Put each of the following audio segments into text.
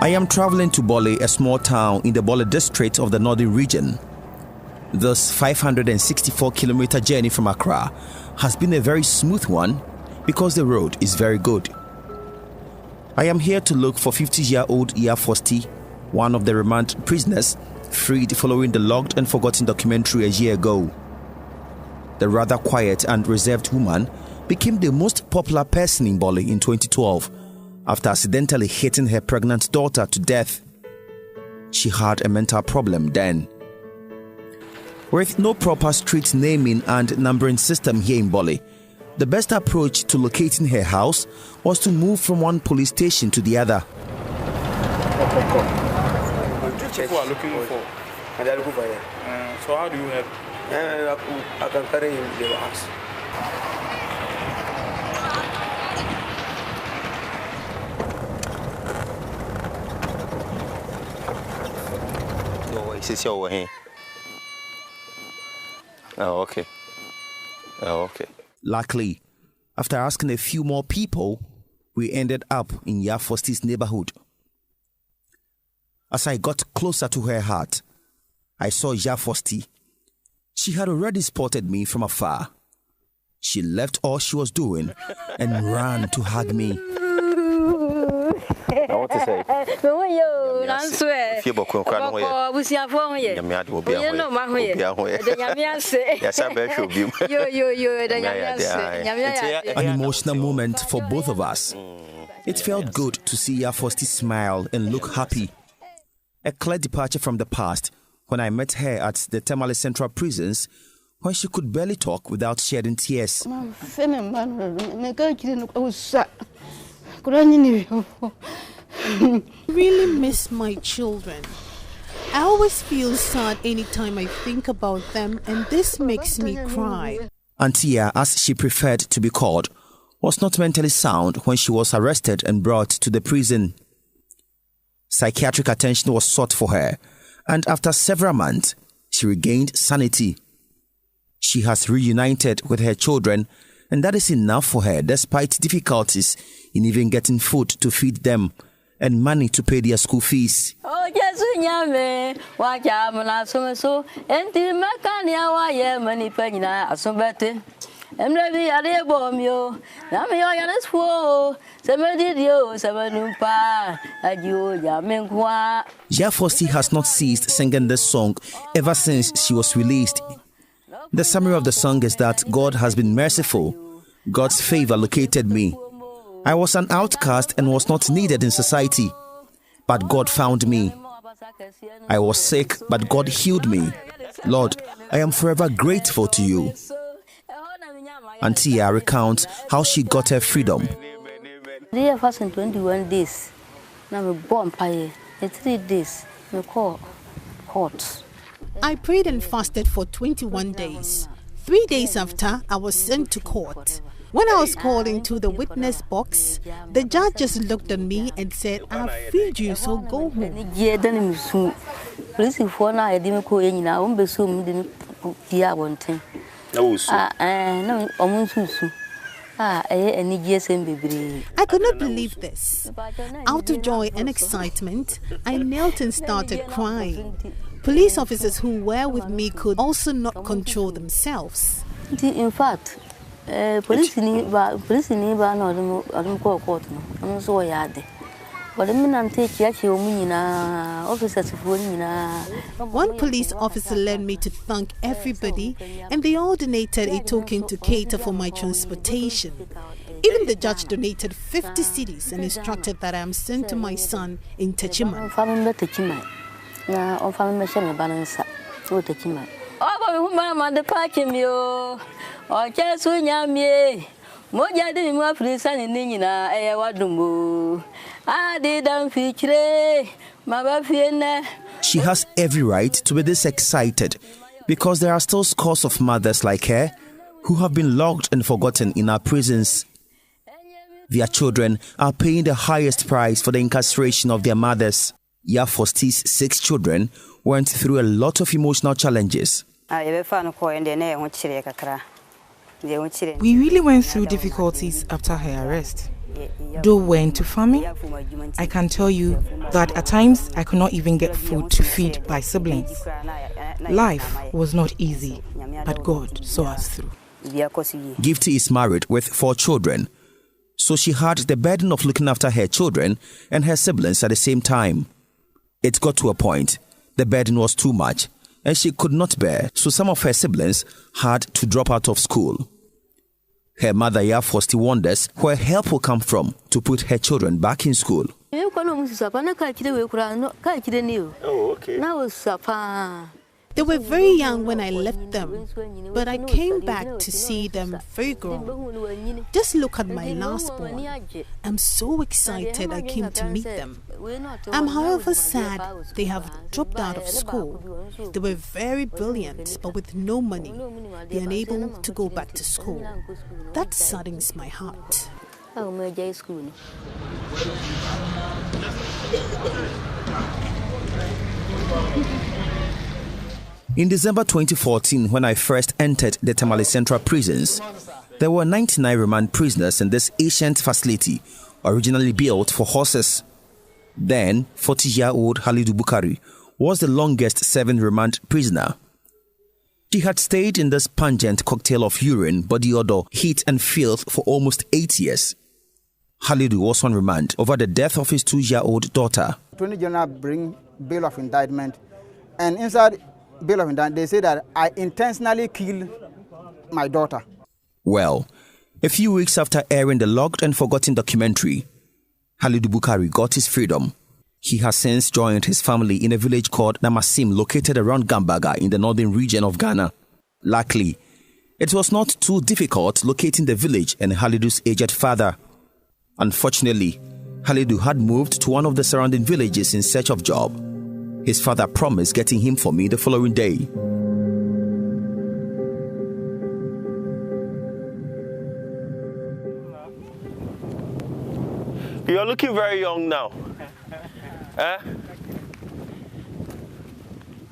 I am traveling to Bole, a small town in the Bole district of the northern region. This 564-kilometer journey from Accra has been a very smooth one because the road is very good. I am here to look for 50-year-old Iya Fosti, one of the remand prisoners freed following the locked and forgotten documentary a year ago. The rather quiet and reserved woman became the most popular person in Bole in 2012 after accidentally hitting her pregnant daughter to death. She had a mental problem then. With no proper street naming and numbering system here in Bole, the best approach to locating her house was to move from one police station to the other. People are looking for. And they are looking for her. So how do you help? I can carry him to the house. Oh, okay. Oh, okay. Luckily, after asking a few more people, we ended up in Iya Fosti's neighborhood. As I got closer to her heart, I saw Iya Fosti. She had already spotted me from afar. She left all she was doing and ran to hug me. I want to say. An emotional moment for both of us. It felt good to see Iya Fosti smile and look happy. A clear departure from the past when I met her at the Tamale Central Prisons when she could barely talk without shedding tears. I really miss my children. I always feel sad anytime I think about them, and this makes me cry. Auntia, as she preferred to be called, was not mentally sound when she was arrested and brought to the prison. Psychiatric attention was sought for her, and after several months, she regained sanity. She has reunited with her children, and that is enough for her despite difficulties in even getting food to feed them and money to pay their school fees. Iya Fosti has not ceased singing this song ever since she was released. The summary of the song is that God has been merciful. God's favor located me. I was an outcast and was not needed in society, but God found me. I was sick, but God healed me. Lord, I am forever grateful to you. Auntia recounts how she got her freedom. 21 days. Now I'm born in 3 days. I call court. I prayed and fasted for 21 days. 3 days after, I was sent to court. When I was called into the witness box, the judge just looked at me and said, "I've freed you, so go home." I could not believe this. Out of joy and excitement, I knelt and started crying. Police officers who were with me could also not control themselves. In fact, police in court. I'm so yard. One police officer led me to thank everybody, and they all donated a token to cater for my transportation. Even the judge donated 50 cedis and instructed that I am sent to my son in Techima. She has every right to be this excited because there are still scores of mothers like her who have been locked and forgotten in our prisons. Their children are paying the highest price for the incarceration of their mothers. Iya Fosti's 6 children went through a lot of emotional challenges. We really went through difficulties after her arrest. Though we're into farming, I can tell you that at times I could not even get food to feed my siblings. Life was not easy, but God saw us through. Gifty is married with 4 children, so she had the burden of looking after her children and her siblings at the same time. It got to a point, the burden was too much, and she could not bear, so some of her siblings had to drop out of school. Her mother Yafosti wonders where help will come from to put her children back in school. Oh, okay. They were very young when I left them, but I came back to see them very grown. Just look at my last born. I'm so excited I came to meet them. I'm however sad they have dropped out of school. They were very brilliant, but with no money, they are unable to go back to school. That saddens my heart. In December 2014, when I first entered the Tamale Central prisons, there were 99 remand prisoners in this ancient facility, originally built for horses. Then, 40-year-old Halidu Bukari was the longest serving remand prisoner. She had stayed in this pungent cocktail of urine, body odor, heat and filth for almost 8 years. Halidu was on remand over the death of his 2-year-old daughter. Attorney General bring bail of indictment, and inside bail of indictment they say that I intentionally killed my daughter. Well, a few weeks after airing the logged and forgotten documentary, Halidu Bukari got his freedom. He has since joined his family in a village called Namasim, located around Gambaga in the northern region of Ghana. Luckily, it was not too difficult locating the village and Halidu's aged father. Unfortunately, Halidu had moved to one of the surrounding villages in search of job. His father promised getting him for me the following day. You are looking very young now.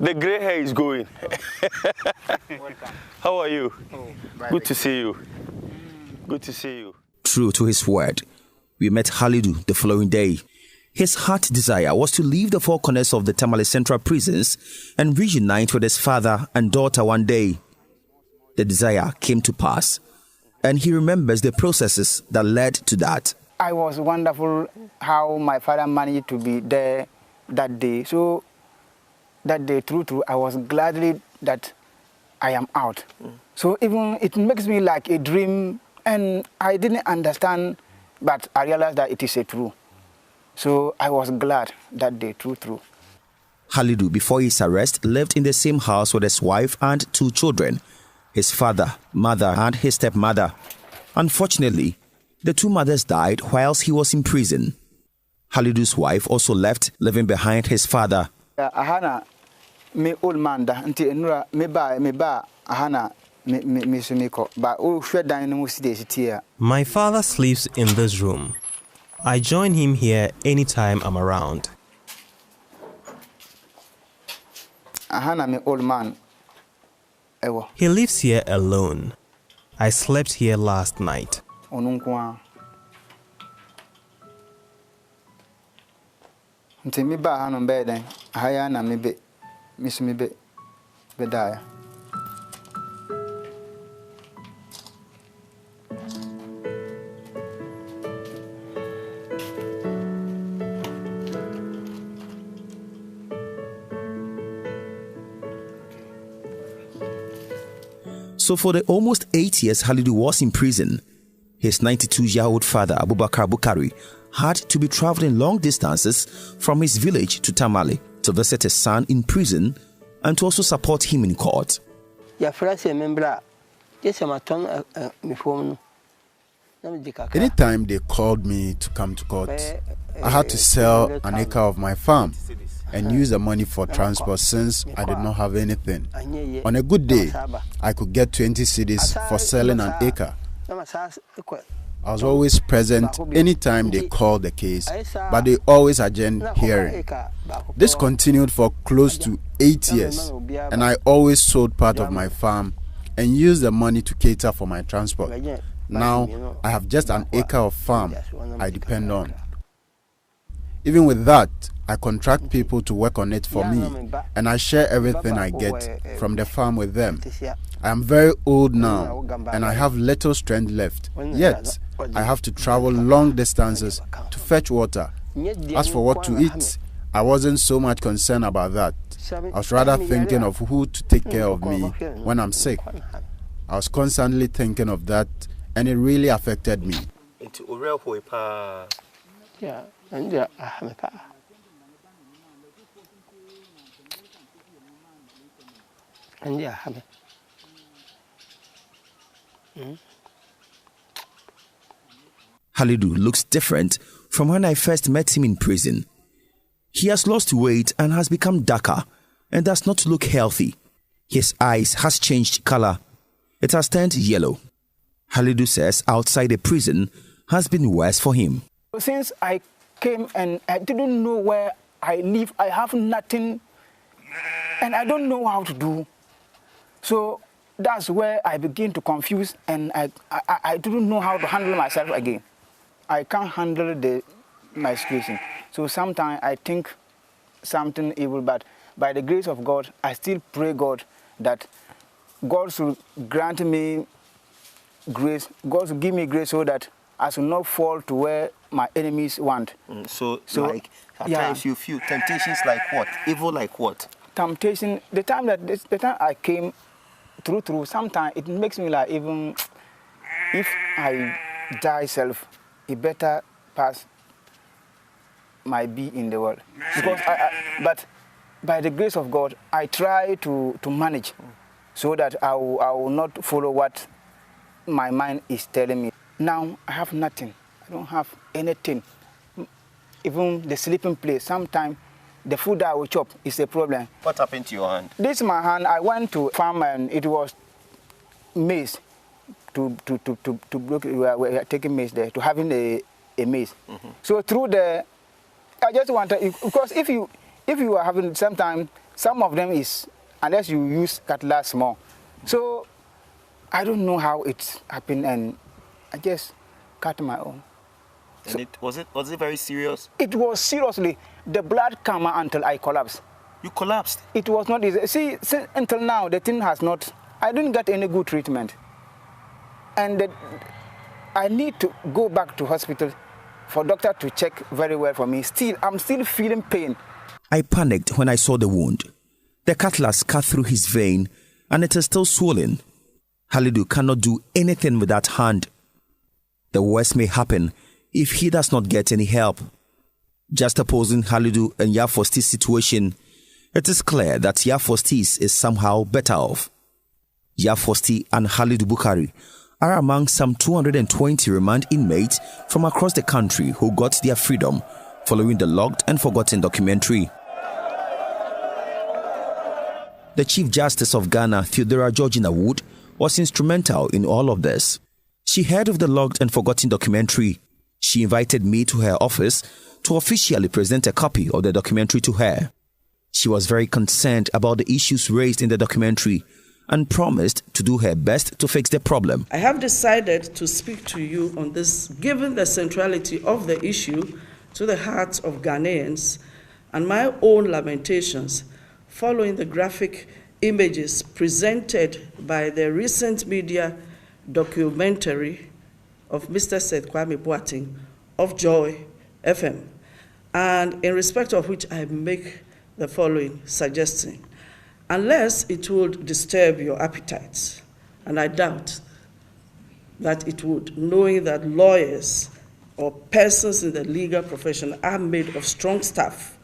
The gray hair is going. How are you? Good to see you. Good to see you. True to his word, we met Halidu the following day. His heart desire was to leave the 4 corners of the Tamale Central prisons and reunite with his father and daughter one day. The desire came to pass, and he remembers the processes that led to that. I was wonderful how my father managed to be there that day. So that day, true, I was gladly that I am out. So even it makes me like a dream, and I didn't understand, but I realized that it is a true. So I was glad that day, true. Halidu, before his arrest, lived in the same house with his wife and 2 children, his father, mother, and his stepmother. Unfortunately, the 2 mothers died whilst he was in prison. Halidu's wife also left, leaving behind his father. Ahana, me old man da, nti enura me ba ahana me sumiko ba o hweda no muside sitia. My father sleeps in this room. I join him here anytime I'm around. Ahana me old man. Ewo. He lives here alone. I slept here last night. Onunkwa. Nti mi ba hanon be den. Ahaya na me be misumi be bedaya. So for the almost 8 years Halidu was in prison, his 92-year-old father, Abubakar Bukari, had to be traveling long distances from his village to Tamale to visit his son in prison and to also support him in court. Anytime they called me to come to court, I had to sell an acre of my farm and use the money for transport since I did not have anything. On a good day, I could get 20 cedis for selling an acre. I was always present anytime they called the case, but they always adjourned hearing. This continued for close to 8 years, and I always sold part of my farm and used the money to cater for my transport. Now I have just an acre of farm I depend on. Even with that, I contract people to work on it for me, and I share everything I get from the farm with them. I am very old now, and I have little strength left. Yet, I have to travel long distances to fetch water. As for what to eat, I wasn't so much concerned about that. I was rather thinking of who to take care of me when I'm sick. I was constantly thinking of that, and it really affected me. Halidu looks different from when I first met him in prison. He has lost weight and has become darker and does not look healthy. His eyes has changed color. It has turned yellow. Halidu says outside the prison has been worse for him. Since I came and I didn't know where I live, I have nothing and I don't know how to do. So that's where I begin to confuse, and I didn't know how to handle myself again. I can't handle my situation. So sometimes I think something evil, but by the grace of God, I still pray God that God should grant me grace. God should give me grace so that I should not fall to where my enemies want. So like at times you feel temptations like what? Evil like what? Temptation. The time I came through, sometimes it makes me like, even if I die self, it better pass my be in the world. Because but by the grace of God, I try to manage so that I will not follow what my mind is telling me. Now I have nothing. I don't have anything. Even the sleeping place, sometimes the food that I will chop is a problem. What happened to your hand? This is my hand. I went to farm and it was maize to block. We are taking maize there, to having a maize. Mm-hmm. So through the, I just want to, because if you are having, sometimes some of them is, unless you use cutlass more. So I don't know how it happened, and I just cut my own. And so, was it very serious? It was seriously. The blood came out until I collapsed. You collapsed? It was not easy. See, until now, the thing has not, I didn't get any good treatment. And I need to go back to hospital for doctor to check very well for me. I'm still feeling pain. I panicked when I saw the wound. The cutlass cut through his vein and it is still swollen. Halidu cannot do anything with that hand. The worst may happen if he does not get any help. Just opposing Halidu and Yafosti's situation, it is clear that Yafostis is somehow better off. Yafosti and Halidu Bukari are among some 220 remand inmates from across the country who got their freedom following the Locked and Forgotten documentary. The Chief Justice of Ghana, Theodora Georgina Wood, was instrumental in all of this. She heard of the Locked and Forgotten documentary. She invited me to her office to officially present a copy of the documentary to her. She was very concerned about the issues raised in the documentary and promised to do her best to fix the problem. I have decided to speak to you on this, given the centrality of the issue to the hearts of Ghanaians and my own lamentations following the graphic images presented by the recent media documentary of Mr. Seth Boateng of Joy FM, and in respect of which I make the following suggestion. Unless it would disturb your appetites, and I doubt that it would, knowing that lawyers or persons in the legal profession are made of strong staff,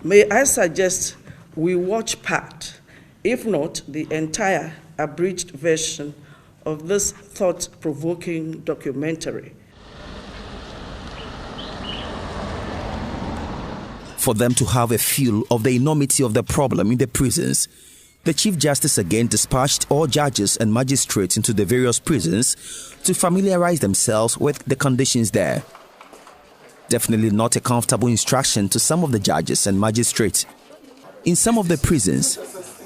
may I suggest we watch part, if not the entire abridged version of this thought-provoking documentary. For them to have a feel of the enormity of the problem in the prisons, the Chief Justice again dispatched all judges and magistrates into the various prisons to familiarize themselves with the conditions there. Definitely not a comfortable instruction to some of the judges and magistrates. In some of the prisons,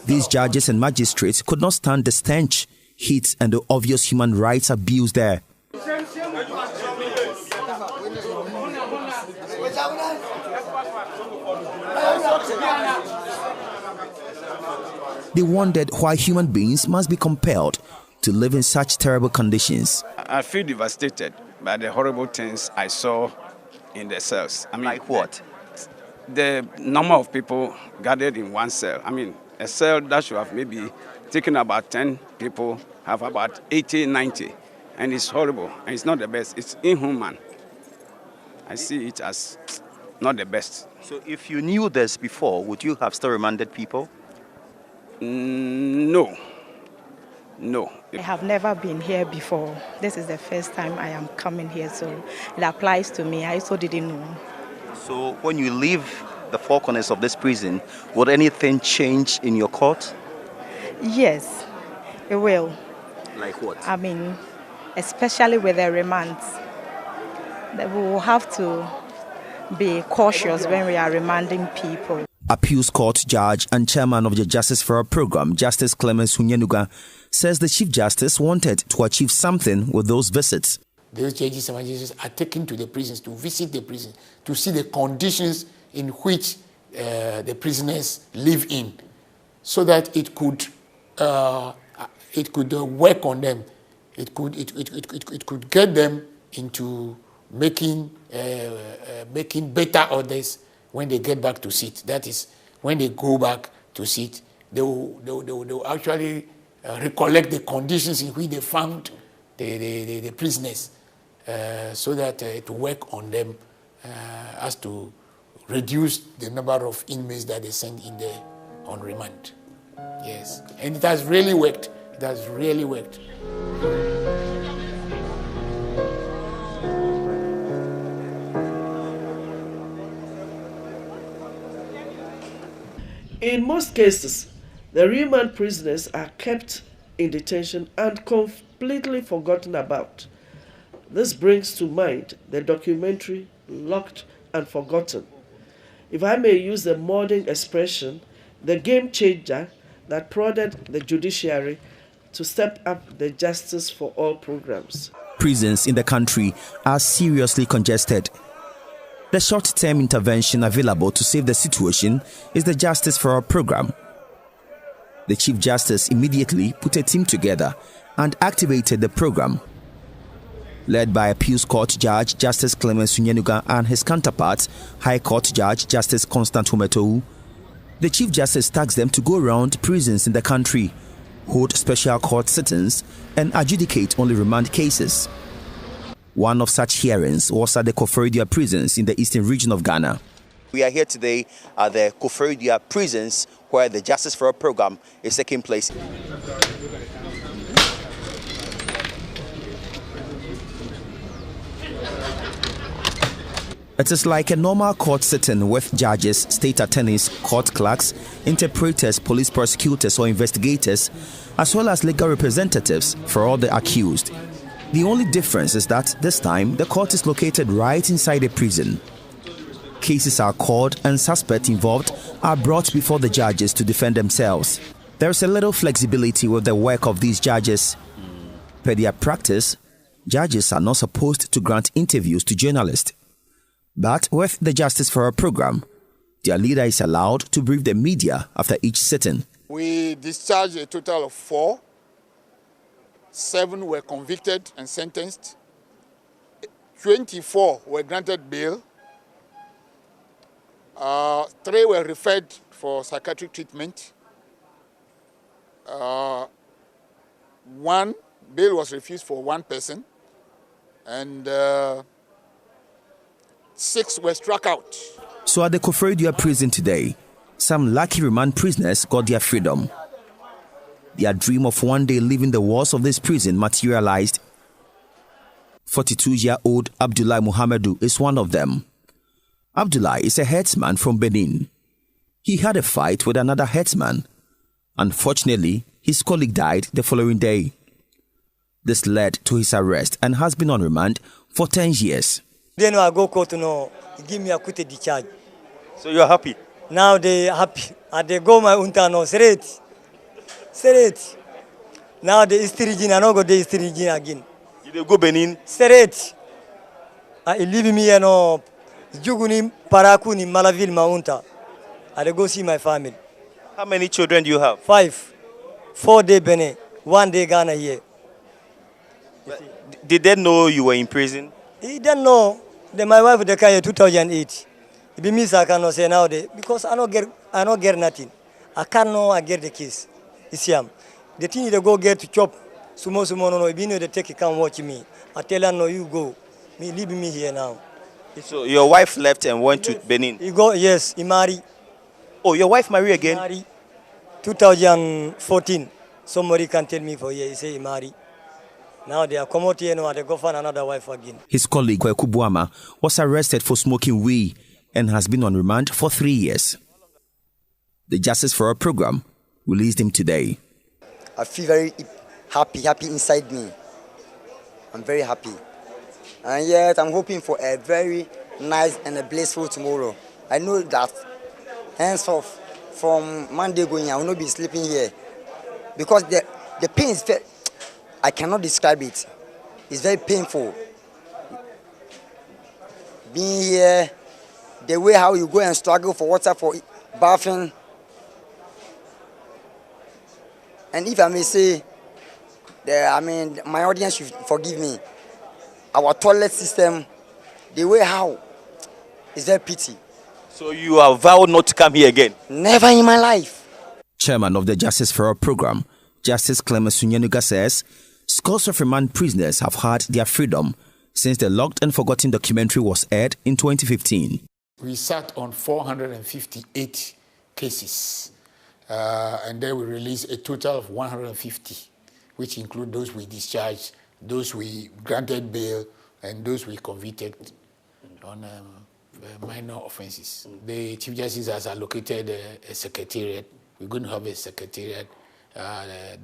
these judges and magistrates could not stand the stench, heat, and the obvious human rights abuse there. They wondered why human beings must be compelled to live in such terrible conditions. I feel devastated by the horrible things I saw in the cells. I mean, like what? The number of people gathered in one cell. I mean, a cell that should have maybe taken about 10 people have about 80, 90. And it's horrible. And it's not the best. It's inhuman. I see it as not the best. So if you knew this before, would you have still remanded people? No. No. I have never been here before. This is the first time I am coming here, so it applies to me. I also didn't know. So when you leave the four corners of this prison, would anything change in your court? Yes, it will. Like what? I mean, especially with the remands. We will have to be cautious when we are remanding people. Appeals Court Judge and Chairman of the Justice for All Program, Justice Clemens Hunyenuga, says the Chief Justice wanted to achieve something with those visits. Those judges and magistrates are taken to the prisons to visit the prisons, to see the conditions in which the prisoners live in, so that it could work on them. It could get them into making better orders when they get back to sit. That is, when they go back to sit, they will actually recollect the conditions in which they found the prisoners, so that it will work on them as to reduce the number of inmates that they send in there on remand. Yes, and it has really worked. It has really worked. In most cases, the remand prisoners are kept in detention and completely forgotten about. This brings to mind the documentary Locked and Forgotten. If I may use the modern expression, the game changer that prodded the judiciary to step up the Justice for All programs. Prisons in the country are seriously congested. The short-term intervention available to save the situation is the Justice for All program. The Chief Justice immediately put a team together and activated the program. Led by Appeals Court Judge Justice Clemens Hunyenuga and his counterpart, High Court Judge Justice Constant Humetou, the Chief Justice tasked them to go around prisons in the country, hold special court sittings, and adjudicate only remand cases. One of such hearings was at the Koforidua prisons in the eastern region of Ghana. We are here today at the Koforidua prisons where the Justice for All program is taking place. It is like a normal court sitting with judges, state attorneys, court clerks, interpreters, police prosecutors or investigators, as well as legal representatives for all the accused. The only difference is that this time the court is located right inside a prison. Cases are called and suspects involved are brought before the judges to defend themselves. There is a little flexibility with the work of these judges. Per their practice, judges are not supposed to grant interviews to journalists. But with the Justice for All program, their leader is allowed to brief the media after each sitting. We discharged a total of 4. 7 were convicted and sentenced. 24 were granted bail. 3 were referred for psychiatric treatment. 1 bail was refused for 1 person, and 6 were struck out. So at the Koforidua prison today, some lucky remand prisoners got their freedom. Their dream of one day leaving the walls of this prison materialized. 42-year-old Abdullah Muhammadu is one of them. Abdullah is a herdsman from Benin. He had a fight with another herdsman. Unfortunately, his colleague died the following day. This led to his arrest and has been on remand for 10 years. Then I go court, give me a quick discharge. So you're happy? Now they happy. And they go my unta straight. Now the East region, I don't go the East region again. You go Benin? Straight. I leave me, Juguni, Parakuni, Malaville, Maunta. I go see my family. How many children do you have? 5. 4 day Benin, 1 day Ghana here. Did they know you were in prison? He didn't know. Then my wife they came in 2008. It be me I cannot say nowadays because I don't get nothing. I get the case. You see, the thing they go get to chop. Sumo no. If you know they take, come watch me. I tell her no, you go. Me leave me here now. So your wife left and went to Benin? He go, yes, he married. Oh, your wife married again? He married 2014. Somebody can tell me for here. He say he married. Now they are come out here now and they go find another wife again. His colleague, Kweku Buama, was arrested for smoking weed and has been on remand for 3 years. The Justice for All program released him today. I feel very happy inside me. I'm very happy. And yet I'm hoping for a very nice and a blissful tomorrow. I know that henceforth, from Monday going, I will not be sleeping here. Because the pain is very, I cannot describe it. It's very painful. Being here, the way how you go and struggle for water, for bathing. And if I may say, my audience should forgive me. Our toilet system, the way how, is very pity. So you have vowed not to come here again? Never in my life. Chairman of the Justice for All program, Justice Clement Sunyanuga says, scores of remand prisoners have had their freedom since the Locked and Forgotten documentary was aired in 2015. We sat on 458 cases, and then we released a total of 150, which include those we discharged, those we granted bail, and those we convicted on minor offenses. The Chief Justice has allocated a secretariat. We're going to have a secretariat.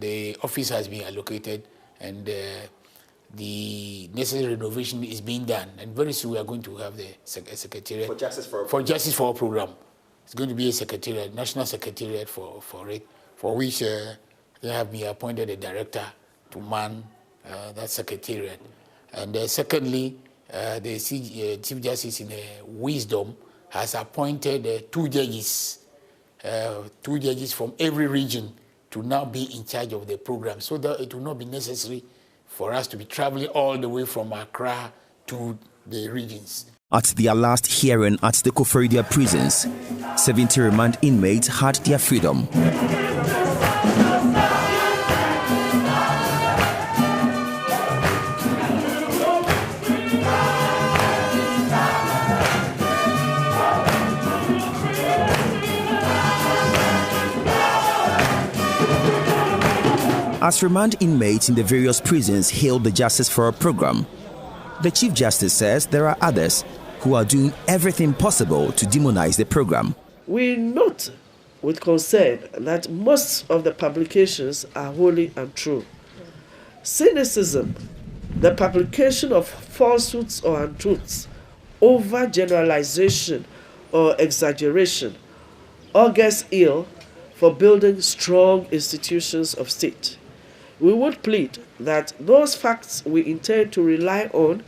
The office has been allocated, and the necessary renovation is being done. And very soon we are going to have a secretariat. For Justice for All. For Justice for All program. It's going to be a secretariat, national secretariat for it, for which they have been appointed a director to man that secretariat. And secondly, the Chief Justice in wisdom has appointed 2 judges from every region to now be in charge of the program, so that it will not be necessary for us to be traveling all the way from Accra to the regions. At their last hearing at the Koforidua prisons, 70 remand inmates had their freedom. As remand inmates in the various prisons hailed the Justice for All program, the Chief Justice says there are others who are doing everything possible to demonize the program. We note with concern that most of the publications are wholly untrue. Cynicism, the publication of falsehoods or untruths, overgeneralization or exaggeration, augurs ill for building strong institutions of state. We would plead that those facts we intend to rely on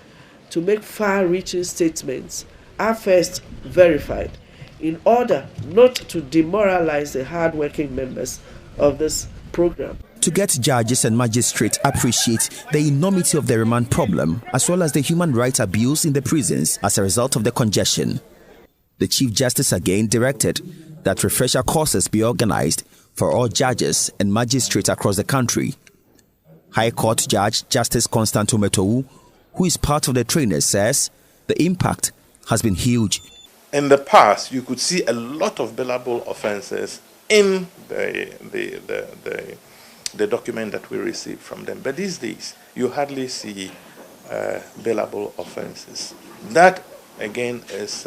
to make far-reaching statements are first verified in order not to demoralize the hard-working members of this program. To get judges and magistrates appreciate the enormity of the remand problem as well as the human rights abuse in the prisons as a result of the congestion, the Chief Justice again directed that refresher courses be organized for all judges and magistrates across the country. High Court Judge Justice Constant Ometowu, who is part of the trainers, says the impact has been huge. In the past, you could see a lot of billable offences in the document that we received from them. But these days, you hardly see billable offences. That, again, is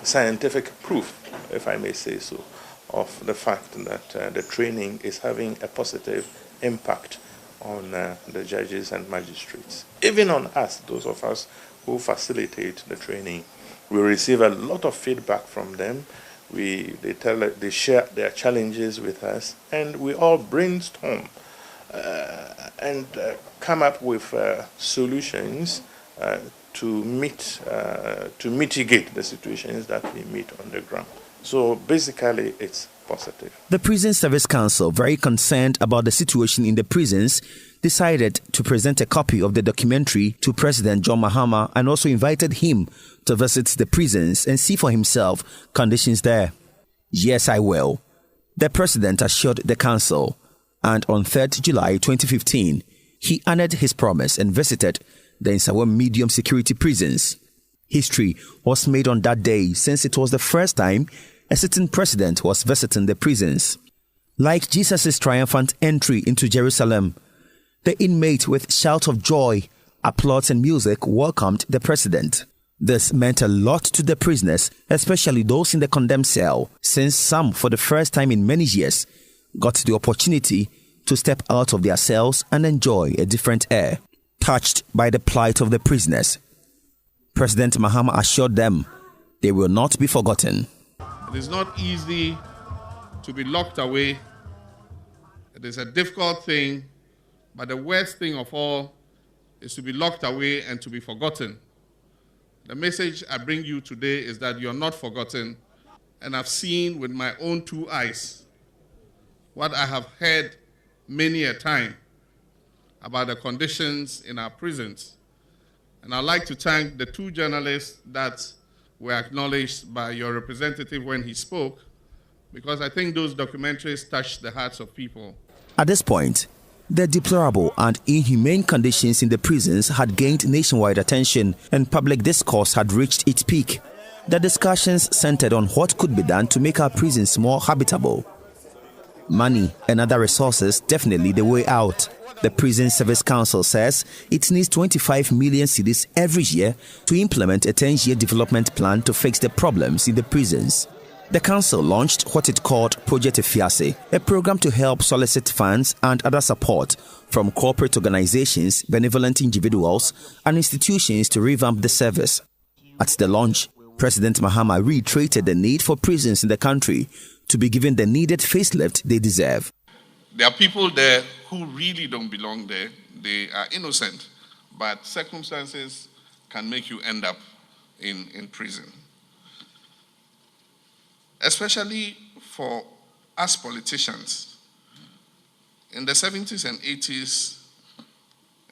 scientific proof, if I may say so, of the fact that the training is having a positive impact on the judges and magistrates. Even on us, those of us who facilitate the training, we receive a lot of feedback from them. They share their challenges with us, and we all brainstorm and come up with solutions to mitigate the situations that we meet on the ground. So basically, it's positive. The Prison Service Council, very concerned about the situation in the prisons, decided to present a copy of the documentary to President John Mahama and also invited him to visit the prisons and see for himself conditions there. Yes, I will, the president assured the council, and on 3rd July 2015, he honored his promise and visited the Nsawam medium security prisons. History was made on that day since it was the first time a sitting president was visiting the prisons. Like Jesus' triumphant entry into Jerusalem, the inmates with shouts of joy, applause and music welcomed the president. This meant a lot to the prisoners, especially those in the condemned cell, since some, for the first time in many years, got the opportunity to step out of their cells and enjoy a different air. Touched by the plight of the prisoners, President Mahama assured them they will not be forgotten. It is not easy to be locked away. It is a difficult thing, but the worst thing of all is to be locked away and to be forgotten. The message I bring you today is that you're not forgotten, and I've seen with my own two eyes what I have heard many a time about the conditions in our prisons. And I'd like to thank the two journalists that were acknowledged by your representative when he spoke, because I think those documentaries touched the hearts of people. At this point, the deplorable and inhumane conditions in the prisons had gained nationwide attention and public discourse had reached its peak. The discussions centered on what could be done to make our prisons more habitable. Money and other resources definitely the way out. The Prison Service Council says it needs 25 million cedis every year to implement a 10-year development plan to fix the problems in the prisons. The council launched what it called Project Efiase, a program to help solicit funds and other support from corporate organizations, benevolent individuals, and institutions to revamp the service. At the launch, President Mahama reiterated the need for prisons in the country to be given the needed facelift they deserve. There are people there who really don't belong there. They are innocent, but circumstances can make you end up in prison. Especially for us politicians. In the 70s and 80s,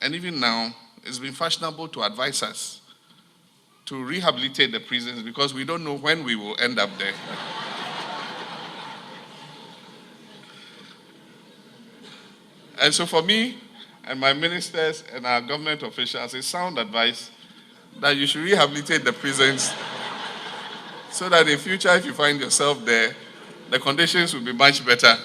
and even now, it's been fashionable to advise us to rehabilitate the prisons because we don't know when we will end up there. And so for me and my ministers and our government officials, it's sound advice that you should rehabilitate the prisons so that in future, if you find yourself there, the conditions will be much better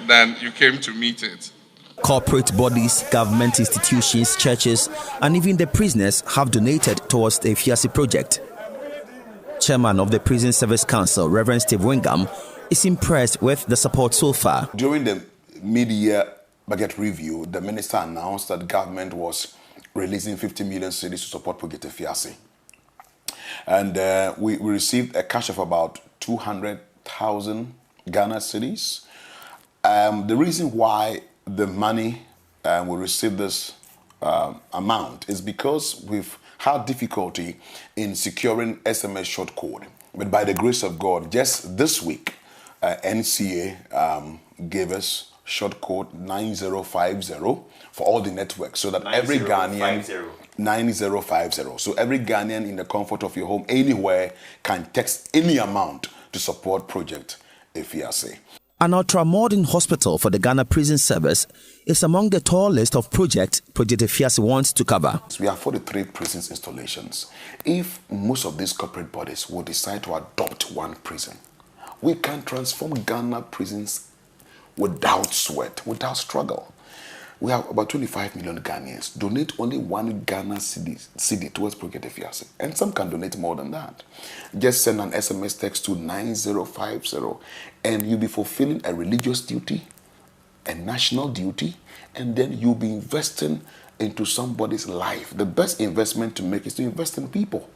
than you came to meet it. Corporate bodies, government institutions, churches, and even the prisoners have donated towards the Efiase project. Chairman of the Prison Service Council, Reverend Steve Wingam, is impressed with the support so far. During the mid-year budget review, the minister announced that government was releasing 50 million cedis to support Project Efiase. And we received a cash of about 200,000 Ghana cedis. The reason why the money we received this amount is because we've had difficulty in securing SMS short code. But by the grace of God, just this week, NCA gave us short code 9050 for all the networks, so that every Ghanaian 9050. So every Ghanaian in the comfort of your home anywhere can text any amount to support Project Efiase. An ultra-modern hospital for the Ghana Prison Service is among the tall list of projects Project Efiase wants to cover. We have 43 prisons installations. If most of these corporate bodies will decide to adopt one prison, we can transform Ghana prisons without sweat, without struggle. We have about 25 million Ghanaians. Donate only one Ghana cedi towards Project Efiase. And some can donate more than that. Just send an SMS text to 9050 and you'll be fulfilling a religious duty, a national duty, and then you'll be investing into somebody's life. The best investment to make is to invest in people.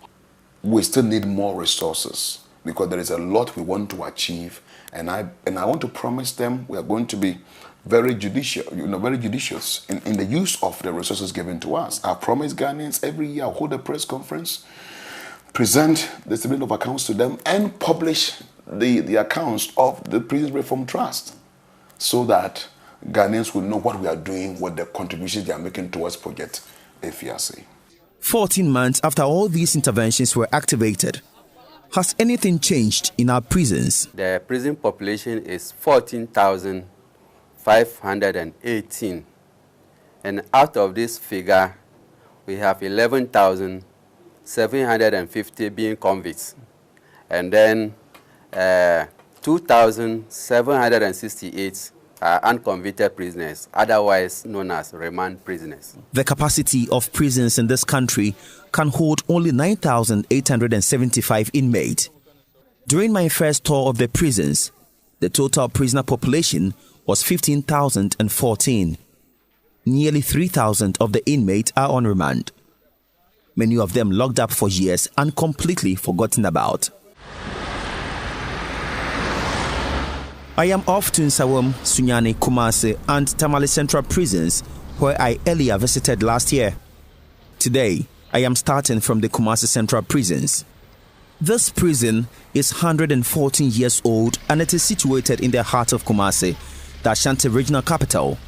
We still need more resources because there is a lot we want to achieve. And I want to promise them we are going to be very judicious in the use of the resources given to us. I promise Ghanaians every year I'll hold a press conference, present the statement of accounts to them, and publish the accounts of the Prison Reform Trust so that Ghanaians will know what we are doing, what the contributions they are making towards Project AFIASE. 14 months after all these interventions were activated, has anything changed in our prisons? The prison population is 14,518. And out of this figure, we have 11,750 being convicts. And then 2,768 are unconvicted prisoners, otherwise known as remand prisoners. The capacity of prisons in this country can hold only 9,875 inmates. During my first tour of the prisons, the total prisoner population was 15,014. Nearly 3,000 of the inmates are on remand. Many of them locked up for years and completely forgotten about. I am off to Nsawam, Sunyani, Kumasi and Tamale Central prisons, where I earlier visited last year. Today, I am starting from the Kumasi Central prisons. This prison is 114 years old and it is situated in the heart of Kumasi, the Ashanti regional capital.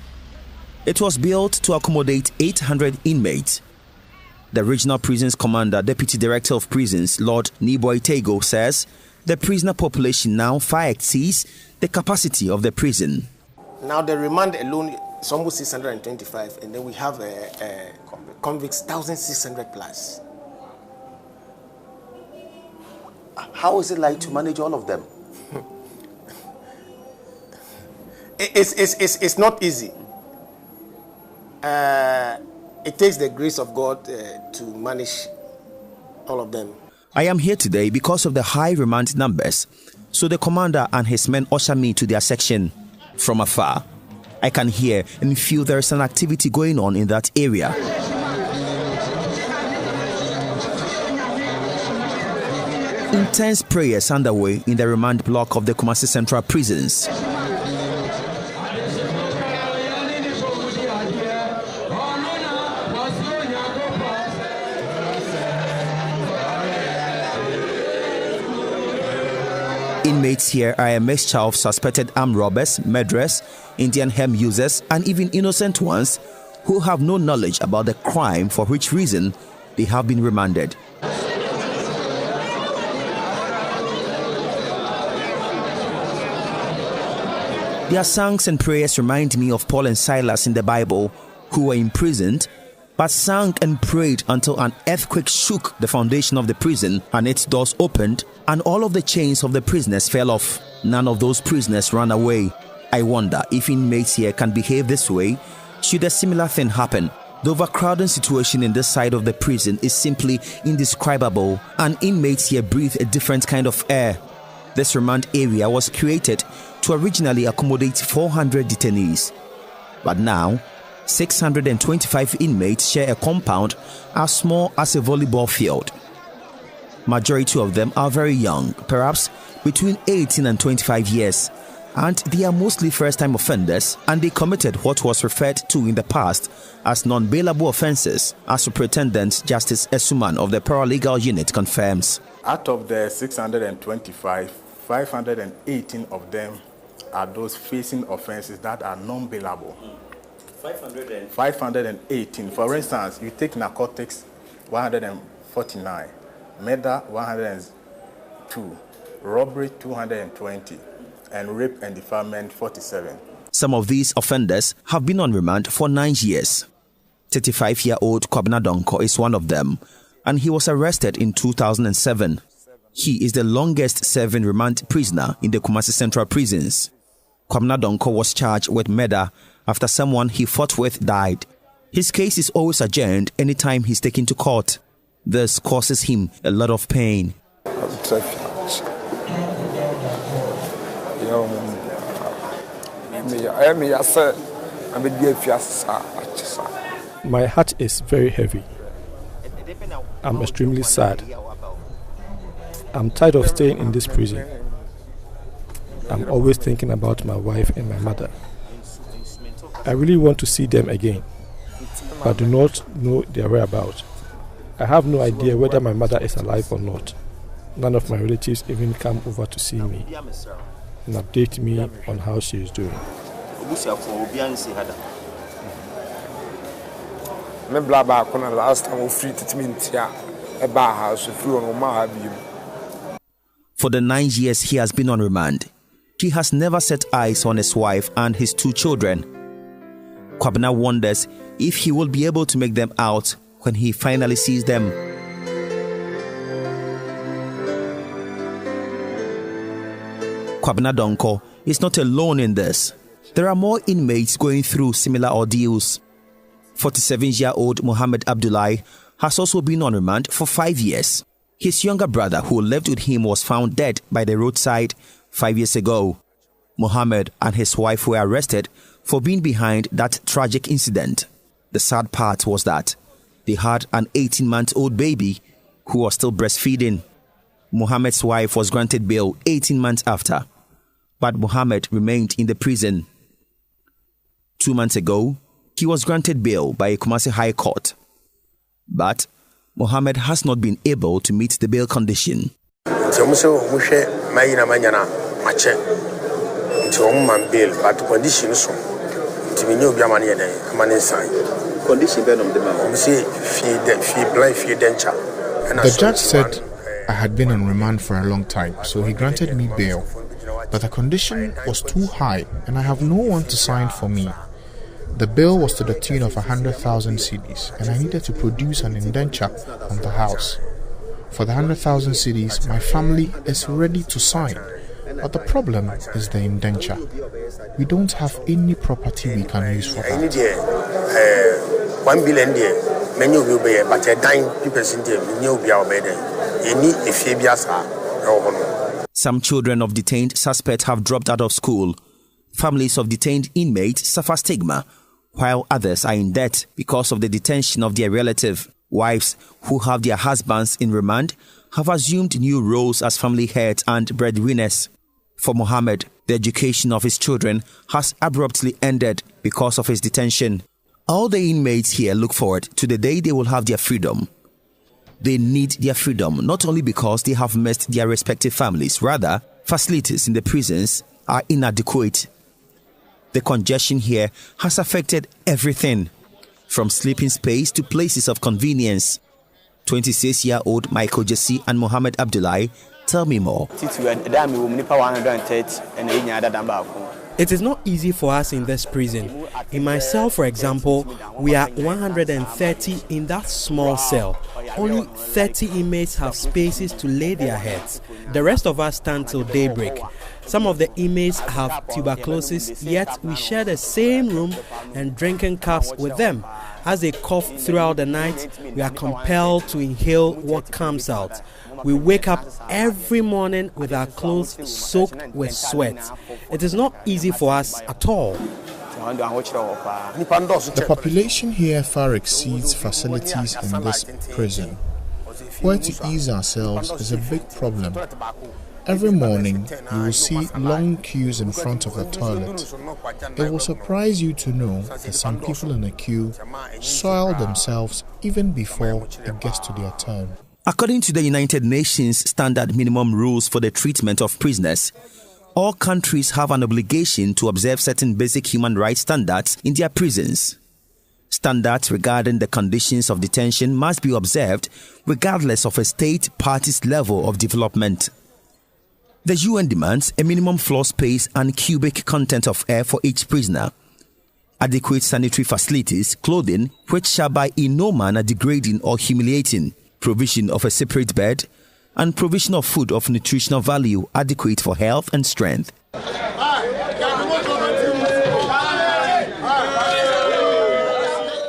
It was built to accommodate 800 inmates. The regional prisons commander, Deputy Director of Prisons, Lord Niboy Tego, says the prisoner population now far exceeds the capacity of the prison. Now the remand alone is almost 625, and then we have convicts 1,600 plus. How is it like to manage all of them? It's not easy. It takes the grace of God to manage all of them. I am here today because of the high remand numbers, so the commander and his men usher me to their section. From afar, I can hear and feel there is an activity going on in that area. Intense prayers underway in the remand block of the Kumasi Central prisons. Inmates here are a mixture of suspected armed robbers, murderers, Indian hemp users, and even innocent ones who have no knowledge about the crime for which reason they have been remanded. Their songs and prayers remind me of Paul and Silas in the Bible, who were imprisoned but sang and prayed until an earthquake shook the foundation of the prison and its doors opened and all of the chains of the prisoners fell off. None of those prisoners ran away. I wonder if inmates here can behave this way should a similar thing happen. The overcrowding situation in this side of the prison is simply indescribable, and inmates here breathe a different kind of air. This remand area was created to originally accommodate 400 detainees, but now 625 inmates share a compound as small as a volleyball field. Majority of them are very young, perhaps between 18 and 25 years, and they are mostly first-time offenders, and they committed what was referred to in the past as non-bailable offences, as Superintendent Justice Esuman of the Paralegal Unit confirms. Out of the 625, 518 of them are those facing offences that are non-bailable. 518. For instance, you take narcotics, 149, murder, 102, robbery, 220, and rape and defilement, 47. Some of these offenders have been on remand for 9 years. 35-year-old Kwabena Donko is one of them, and he was arrested in 2007. He is the longest-serving remand prisoner in the Kumasi Central prisons. Kwabena Donko was charged with murder after someone he fought with died. His case is always adjourned anytime he's taken to court. This causes him a lot of pain. My heart is very heavy. I'm extremely sad. I'm tired of staying in this prison. I'm always thinking about my wife and my mother. I really want to see them again, but do not know their whereabouts. I have no idea whether my mother is alive or not. None of my relatives even come over to see me and update me on how she is doing. For the 9 years he has been on remand, he has never set eyes on his wife and his 2 children. Kwabena wonders if he will be able to make them out when he finally sees them. Kwabena Donko is not alone in this. There are more inmates going through similar ordeals. 47-year-old Mohammed Abdullahi has also been on remand for 5 years. His younger brother, who lived with him, was found dead by the roadside 5 years ago. Mohammed and his wife were arrested for being behind that tragic incident. The sad part was that they had an 18-month-old baby who was still breastfeeding. Mohammed's wife was granted bail 18 months after, but Mohammed remained in the prison. 2 months ago, he was granted bail by a Kumasi High Court, but Mohammed has not been able to meet the bail condition. The judge said I had been on remand for a long time, so he granted me bail. But the condition was too high and I have no one to sign for me. The bill was to the tune of 100,000 cedis and I needed to produce an indenture on the house. For the 100,000 cedis, my family is ready to sign. But the problem is the indenture. We don't have any property we can use for that. 1 billion there, many will be, but a dying people in there, new be our bed. Some children of detained suspects have dropped out of school. Families of detained inmates suffer stigma, while others are in debt because of the detention of their relative. Wives who have their husbands in remand have assumed new roles as family heads and breadwinners. For Mohammed, the education of his children has abruptly ended because of his detention. All the inmates here look forward to the day they will have their freedom. They need their freedom not only because they have missed their respective families, rather, facilities in the prisons are inadequate. The congestion here has affected everything, from sleeping space to places of convenience. 26-year-old Michael Jesse and Mohammed Abdullahi tell me more. It is not easy for us in this prison. In my cell, for example, we are 130 in that small cell. Only 30 inmates have spaces to lay their heads. The rest of us stand till daybreak. Some of the inmates have tuberculosis, yet we share the same room and drinking cups with them. As they cough throughout the night, we are compelled to inhale what comes out. We wake up every morning with our clothes soaked with sweat. It is not easy for us at all. The population here far exceeds facilities in this prison. Where to ease ourselves is a big problem. Every morning, you will see long queues in front of the toilet. It will surprise you to know that some people in the queue soil themselves even before it gets to their turn. According to the United Nations Standard Minimum Rules for the Treatment of Prisoners, all countries have an obligation to observe certain basic human rights standards in their prisons. Standards regarding the conditions of detention must be observed regardless of a state party's level of development. The UN demands a minimum floor space and cubic content of air for each prisoner, adequate sanitary facilities, clothing which shall by in no manner degrading or humiliating, provision of a separate bed, and provision of food of nutritional value adequate for health and strength.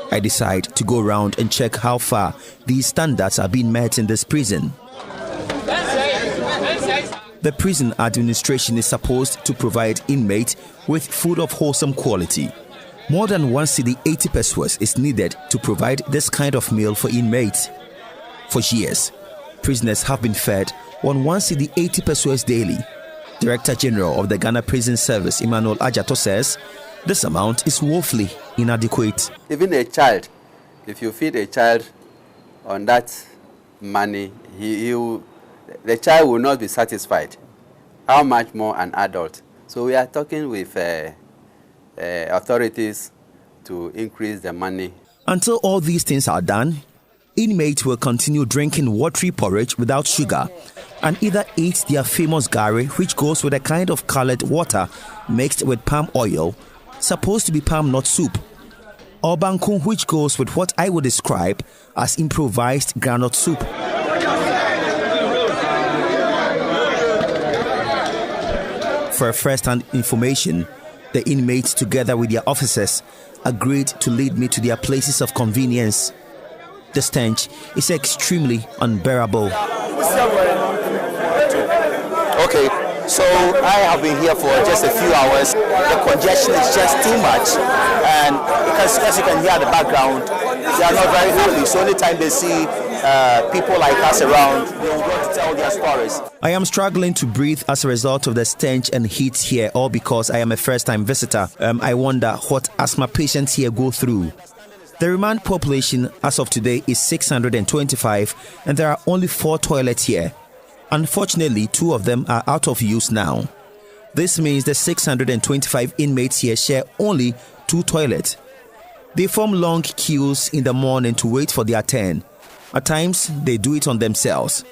I decide to go around and check how far these standards are being met in this prison. The prison administration is supposed to provide inmates with food of wholesome quality. More than 1 cedi 80 pesos is needed to provide this kind of meal for inmates. For years, prisoners have been fed on 1 cedi 80 pesos daily. Director General of the Ghana Prison Service, Emmanuel Ajato, says this amount is woefully inadequate. Even a child, if you feed a child on that money, he will the child will not be satisfied. How much more an adult? So we are talking with authorities to increase the money. Until all these things are done, inmates will continue drinking watery porridge without sugar and either eat their famous gari, which goes with a kind of colored water mixed with palm oil, supposed to be palm nut soup, or bankun, which goes with what I would describe as improvised groundnut soup. For first-hand information, the inmates, together with their officers, agreed to lead me to their places of convenience. The stench is extremely unbearable. Okay, so I have been here for just a few hours. The congestion is just too much, and because as you can hear in the background, they are not very holy. So anytime they see people like us around, they will want to tell their stories. I am struggling to breathe as a result of the stench and heat here, all because I am a first-time visitor. I wonder what asthma patients here go through. The remand population as of today is 625, and there are only 4 toilets here. Unfortunately, 2 of them are out of use now. This means the 625 inmates here share only 2 toilets. They form long queues in the morning to wait for their turn. At times, they do it on themselves.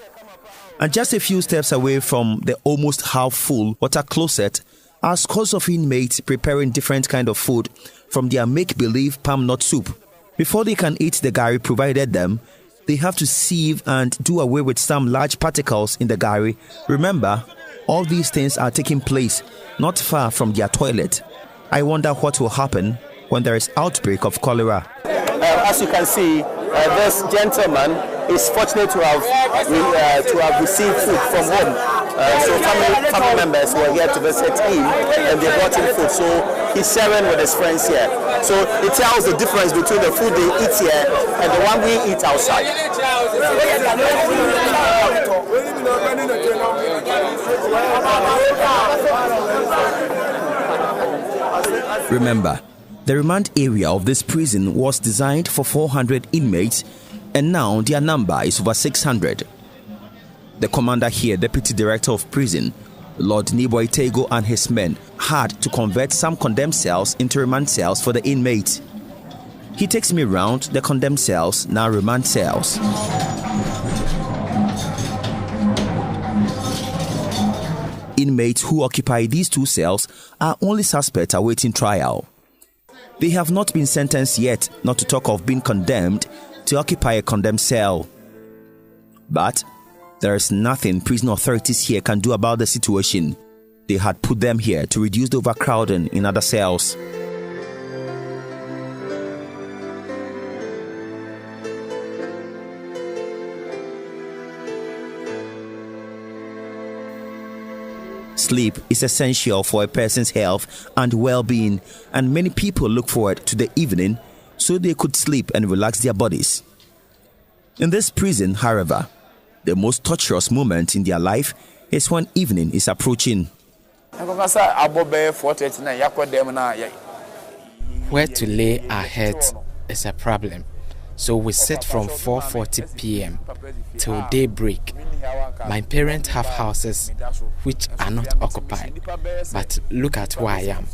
And just a few steps away from the almost half-full water closet are scores of inmates preparing different kind of food from their make-believe palm nut soup. Before they can eat the gari provided them, they have to sieve and do away with some large particles in the gari. Remember, all these things are taking place not far from their toilet. I wonder what will happen when there is outbreak of cholera. As you can see, this gentleman is fortunate to have received food from home. So family members were here to visit him, and they brought him food. So he's sharing with his friends here. So it tells the difference between the food they eat here and the one we eat outside. Remember, the remand area of this prison was designed for 400 inmates, and now their number is over 600. The commander here, Deputy Director of Prison, Lord Niboy Tego, and his men had to convert some condemned cells into remand cells for the inmates. He takes me round the condemned cells, now remand cells. Inmates who occupy these 2 cells are only suspects awaiting trial. They have not been sentenced yet, not to talk of being condemned to occupy a condemned cell. But there is nothing prison authorities here can do about the situation. They had put them here to reduce the overcrowding in other cells. Sleep is essential for a person's health and well-being, and many people look forward to the evening so they could sleep and relax their bodies. In this prison, however, the most torturous moment in their life is when evening is approaching. Where to lay our heads is a problem, so we sit from 4:40 p.m. till daybreak. My parents have houses which are not occupied, but look at where I am.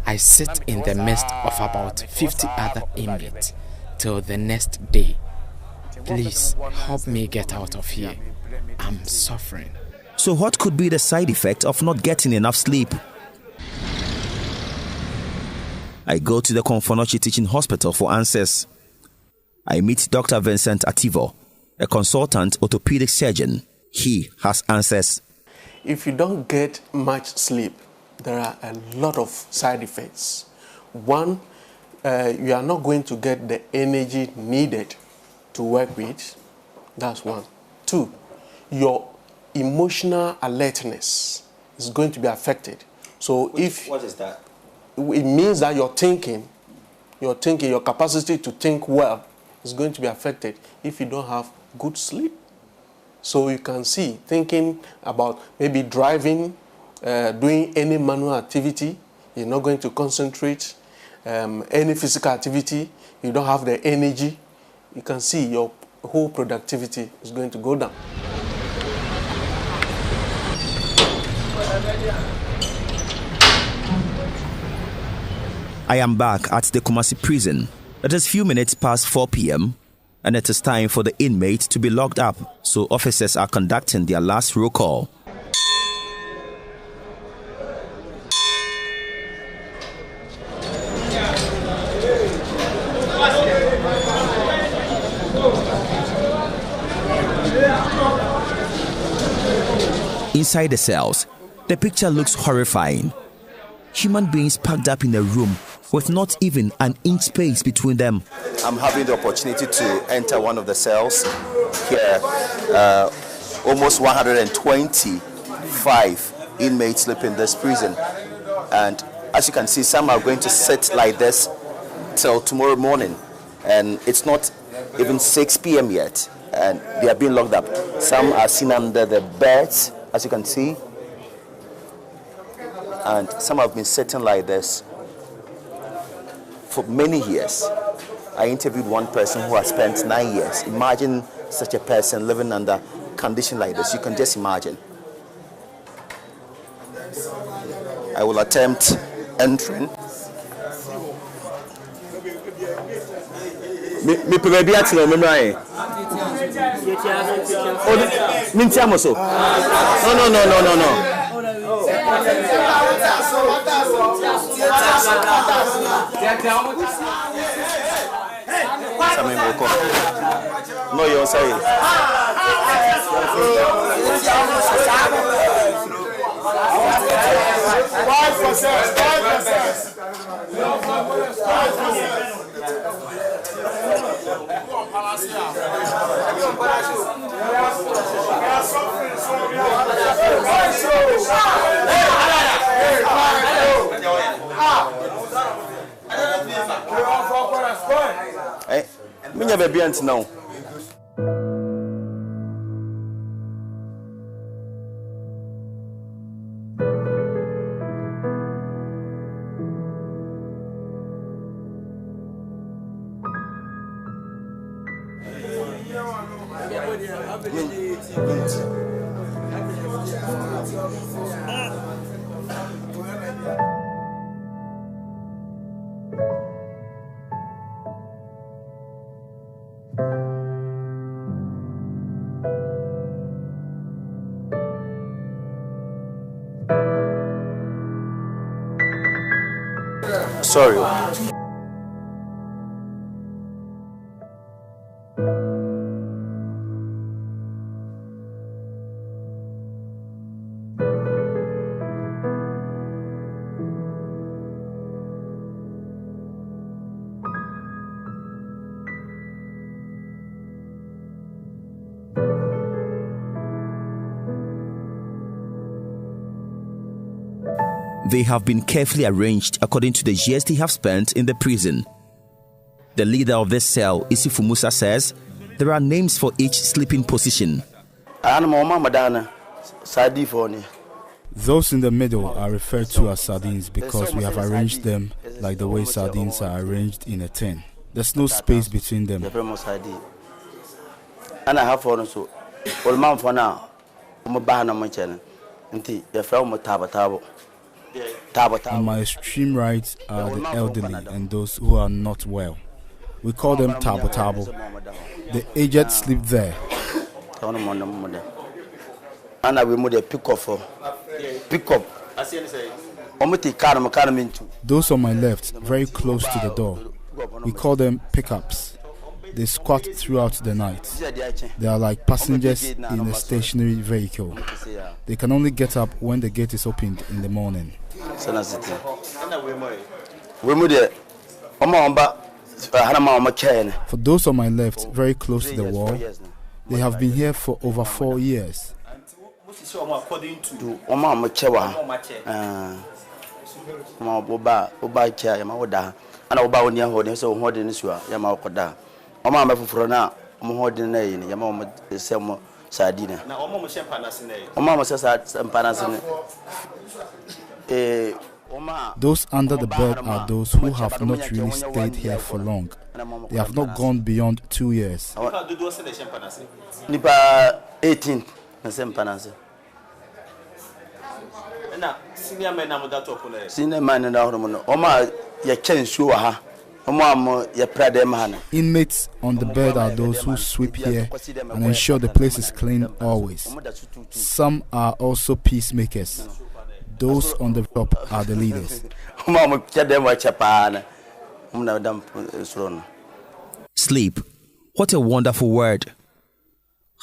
I sit in the midst of about 50 other inmates till the next day. Please help me get out of here. I'm suffering. So what could be the side effect of not getting enough sleep? I go to the Konfonochi Teaching Hospital for answers. I meet Dr. Vincent Ativo, a consultant orthopedic surgeon. He has answers. If you don't get much sleep, there are a lot of side effects. One, you are not going to get the energy needed to work with. That's one. Two, your emotional alertness is going to be affected. So what is that? It means that your capacity to think well is going to be affected if you don't have good sleep. So you can see, thinking about maybe driving, doing any manual activity, you're not going to concentrate. Any physical activity, you don't have the energy. You can see your whole productivity is going to go down. I am back at the Kumasi prison. It is few minutes past 4 p.m. and it is time for the inmates to be locked up, so officers are conducting their last roll call. Inside the cells, the picture looks horrifying. Human beings packed up in a room with not even an inch space between them. I'm having the opportunity to enter one of the cells here. Almost 125 inmates sleep in this prison. And as you can see, some are going to sit like this till tomorrow morning. And it's not even 6 p.m. yet. And they are being locked up. Some are seen under the beds, as you can see. And some have been sitting like this for many years. I interviewed one person who has spent 9 years. Imagine such a person living under conditions like this. You can just imagine. I will attempt entering. Me prebi ati no memra e. Minti amoso. No. Sammy Moko. No, you're sorry. Hey, me never be until now. Sorry. They have been carefully arranged according to the years they have spent in the prison. The leader of this cell, Isifu Musa, says there are names for each sleeping position. Those in the middle are referred to as sardines because we have arranged them like the way sardines are arranged in a tin. There's no space between them. On my extreme right are the elderly and those who are not well. We call them tabo tabo. The aged sleep there. Those on my left, very close to the door, we call them pickups. They squat throughout the night. They are like passengers in a stationary vehicle. They can only get up when the gate is opened in the morning. For those on my left, very close to the wall, they have been here for over 4 years. Those under the bed are those who have not really stayed here for long. They have not gone beyond 2 years. 18. Senior man in the Oma, your chain sure. Inmates on the bed are those who sweep here and ensure the place is clean always. Some are also peacemakers. Those on the top are the leaders. Sleep. What a wonderful word.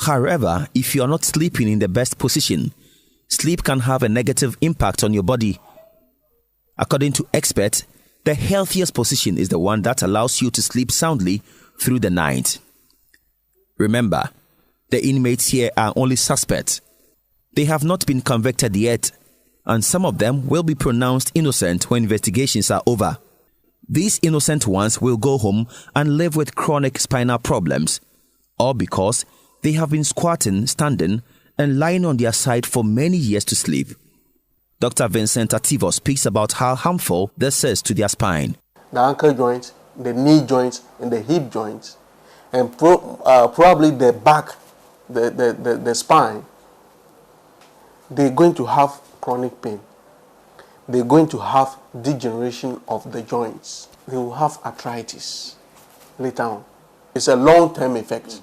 However, if you are not sleeping in the best position, sleep can have a negative impact on your body. According to experts, the healthiest position is the one that allows you to sleep soundly through the night. Remember, the inmates here are only suspects. They have not been convicted yet, and some of them will be pronounced innocent when investigations are over. These innocent ones will go home and live with chronic spinal problems, all because they have been squatting, standing, and lying on their side for many years to sleep. Dr. Vincent Ativo speaks about how harmful this is to their spine. The ankle joint, the knee joint, and the hip joint, and probably the back, the spine, they're going to have chronic pain. They're going to have degeneration of the joints. They will have arthritis later on. It's a long-term effect.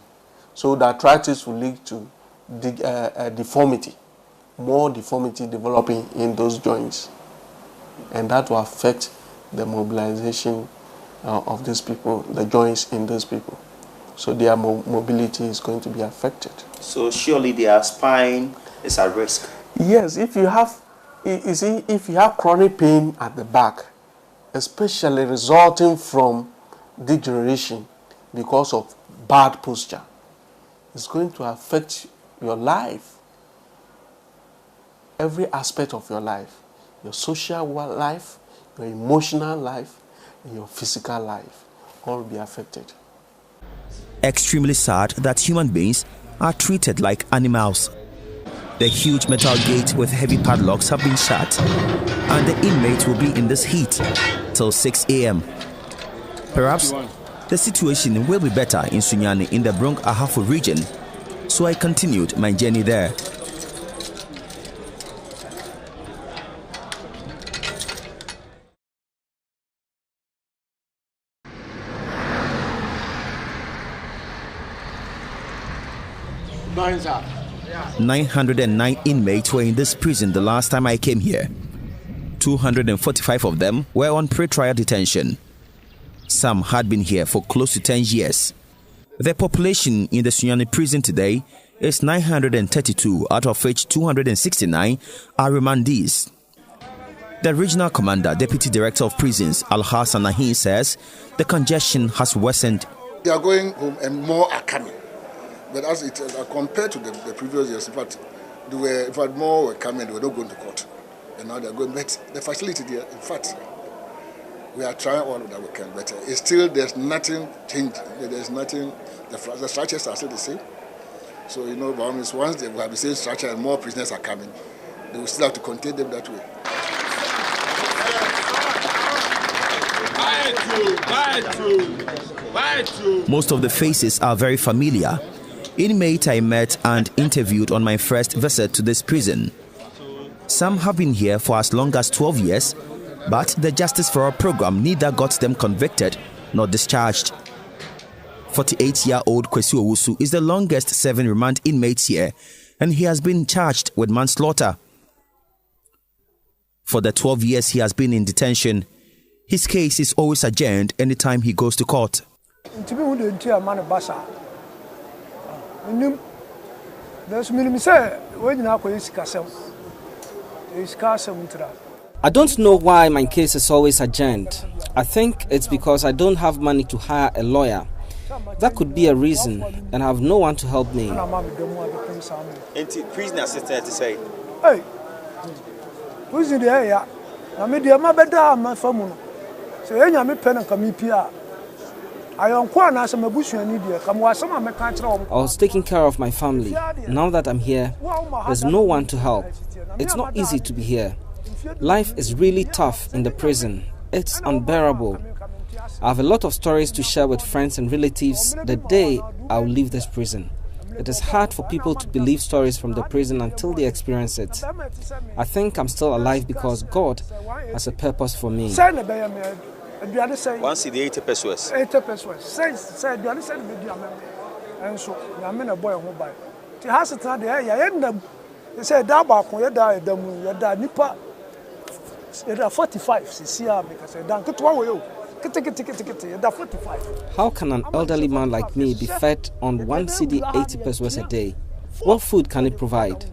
So the arthritis will lead to deformity. More deformity developing in those joints, and that will affect the mobilization of these people, the joints in those people. So their mobility is going to be affected. So surely their spine is at risk. Yes, if you have chronic pain at the back, especially resulting from degeneration because of bad posture, it's going to affect your life. Every aspect of your life, your social life, your emotional life, and your physical life, all will be affected. Extremely sad that human beings are treated like animals. The huge metal gate with heavy padlocks have been shut, and the inmates will be in this heat till 6 a.m. Perhaps the situation will be better in Sunyani in the Brong-Ahafo region, so I continued my journey there. Sir. 909 inmates were in this prison the last time I came here. 245 of them were on pre-trial detention. Some had been here for close to 10 years. The population in the Sunyani prison today is 932, out of which 269 are remandees. The regional commander, Deputy Director of Prisons, Al-Hassan Nahin, says the congestion has worsened. They are going home and more are coming. But as it compared to the previous years, in fact, more were coming, they were not going to court. And now they are going, but the facility there, in fact, we are trying all that we can, but it's still, there's nothing changed. There's nothing, the structures are still the same. So, once they will have the same structure and more prisoners are coming, they will still have to contain them that way. Most of the faces are very familiar. Inmates I met and interviewed on my first visit to this prison. Some have been here for as long as 12 years, but the Justice for All program neither got them convicted nor discharged. 48-year-old Kwesi Owusu is the longest serving remand inmate here, and he has been charged with manslaughter. For the 12 years he has been in detention, his case is always adjourned anytime he goes to court. I don't know why my case is always adjourned. I think it's because I don't have money to hire a lawyer. That could be a reason, and I have no one to help me. Prison assistant to say, hey, who's in the area? I made the Mabeda, my family. So, any pen and come here. I was taking care of my family. Now that I'm here, there's no one to help. It's not easy to be here. Life is really tough in the prison. It's unbearable. I have a lot of stories to share with friends and relatives the day I'll leave this prison. It is hard for people to believe stories from the prison until they experience it. I think I'm still alive because God has a purpose for me. Once the 80 pesos. 80 pesos. Say, and so, I'm in a boy who buy. It has a time there, I end them. They say, Dabako, you die, the Nipa, 45, because I don't get one. How can an elderly man like me be fed on 1 cedi 80 pesos a day? What food can it provide?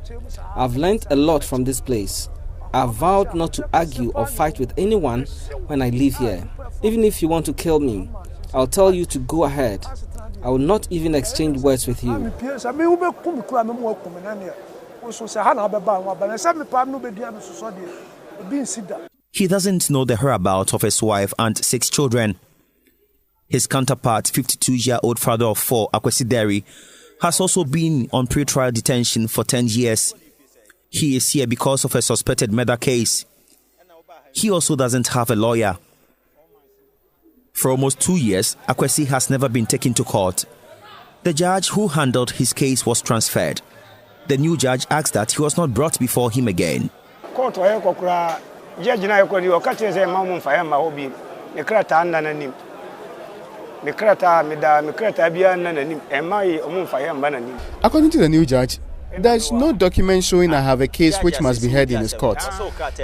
I've learned a lot from this place. I've vowed not to argue or fight with anyone when I leave here. Even if you want to kill me, I'll tell you to go ahead. I will not even exchange words with you. He doesn't know the whereabouts of his wife and 6 children. His counterpart, 52-year-old father of 4, Akwesi Derry, has also been on pre-trial detention for 10 years. He is here because of a suspected murder case. He also doesn't have a lawyer. For almost 2 years, Akwesi has never been taken to court. The judge who handled his case was transferred. The new judge asked that he was not brought before him again. According to the new judge, there is no document showing I have a case which must be heard in his court.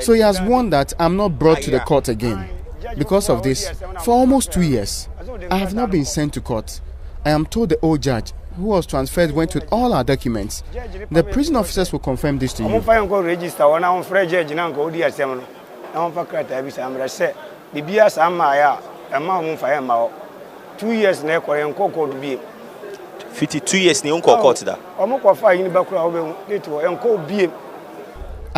So he has warned that I'm not brought to the court again. Because of this, for almost 2 years, I have not been sent to court. I am told the old judge, who was transferred, went with all our documents. The prison officers will confirm this to you. I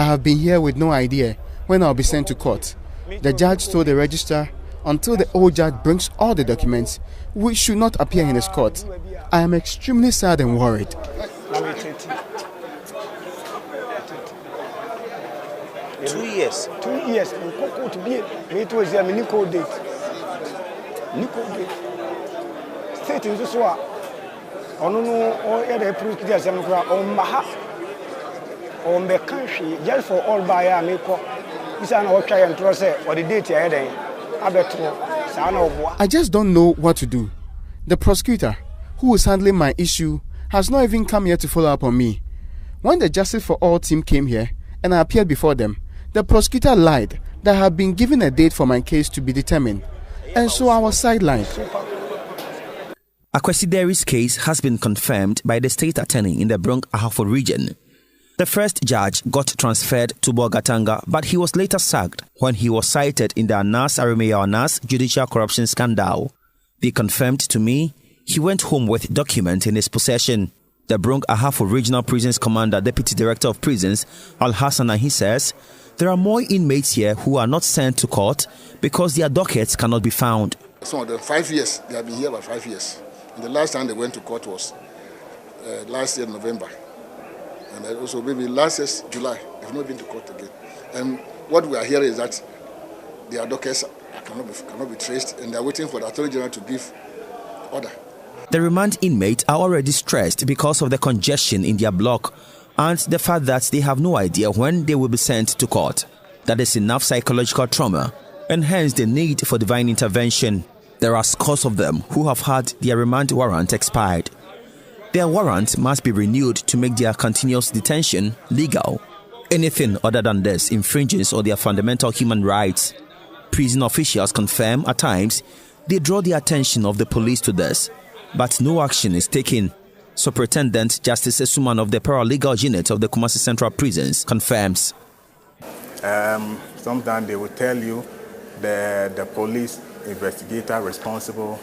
have been here with no idea when I'll be sent to court. The judge told the registrar, until the old judge brings all the documents, we should not appear in his court. I am extremely sad and worried. 2 years. 2 years. It was a Nico date. State in this one. On the proof on Maha. On the country, just for all by Amico. I just don't know what to do. The prosecutor, who is handling my issue, has not even come here to follow up on me. When the Justice for All team came here and I appeared before them, the prosecutor lied that I had been given a date for my case to be determined, and so I was sidelined. Akwesi Derry's case has been confirmed by the state attorney in the Bronx-Ahafo region. The first judge got transferred to Bolgatanga, but he was later sacked when he was cited in the Anas Arimea Anas judicial corruption scandal. They confirmed to me he went home with documents in his possession. The Bronx-Ahafo Regional Prisons Commander, Deputy Director of Prisons, Al-Hassan, he says there are more inmates here who are not sent to court because their dockets cannot be found. Some of them 5 years, they have been here by 5 years. And the last time they went to court was last year, November. And also maybe last year, July, they've not been to court again. And what we are hearing is that their dockets cannot be traced, and they're waiting for the Attorney General to give order. The remand inmates are already stressed because of the congestion in their block and the fact that they have no idea when they will be sent to court. That is enough psychological trauma, and hence the need for divine intervention. There are scores of them who have had their remand warrant expired. Their warrant must be renewed to make their continuous detention legal. Anything other than this infringes on their fundamental human rights. Prison officials confirm at times they draw the attention of the police to this, but no action is taken. Superintendent Justice Esuman of the paralegal unit of the Kumasi Central Prisons confirms. Sometimes they will tell you the police investigator responsible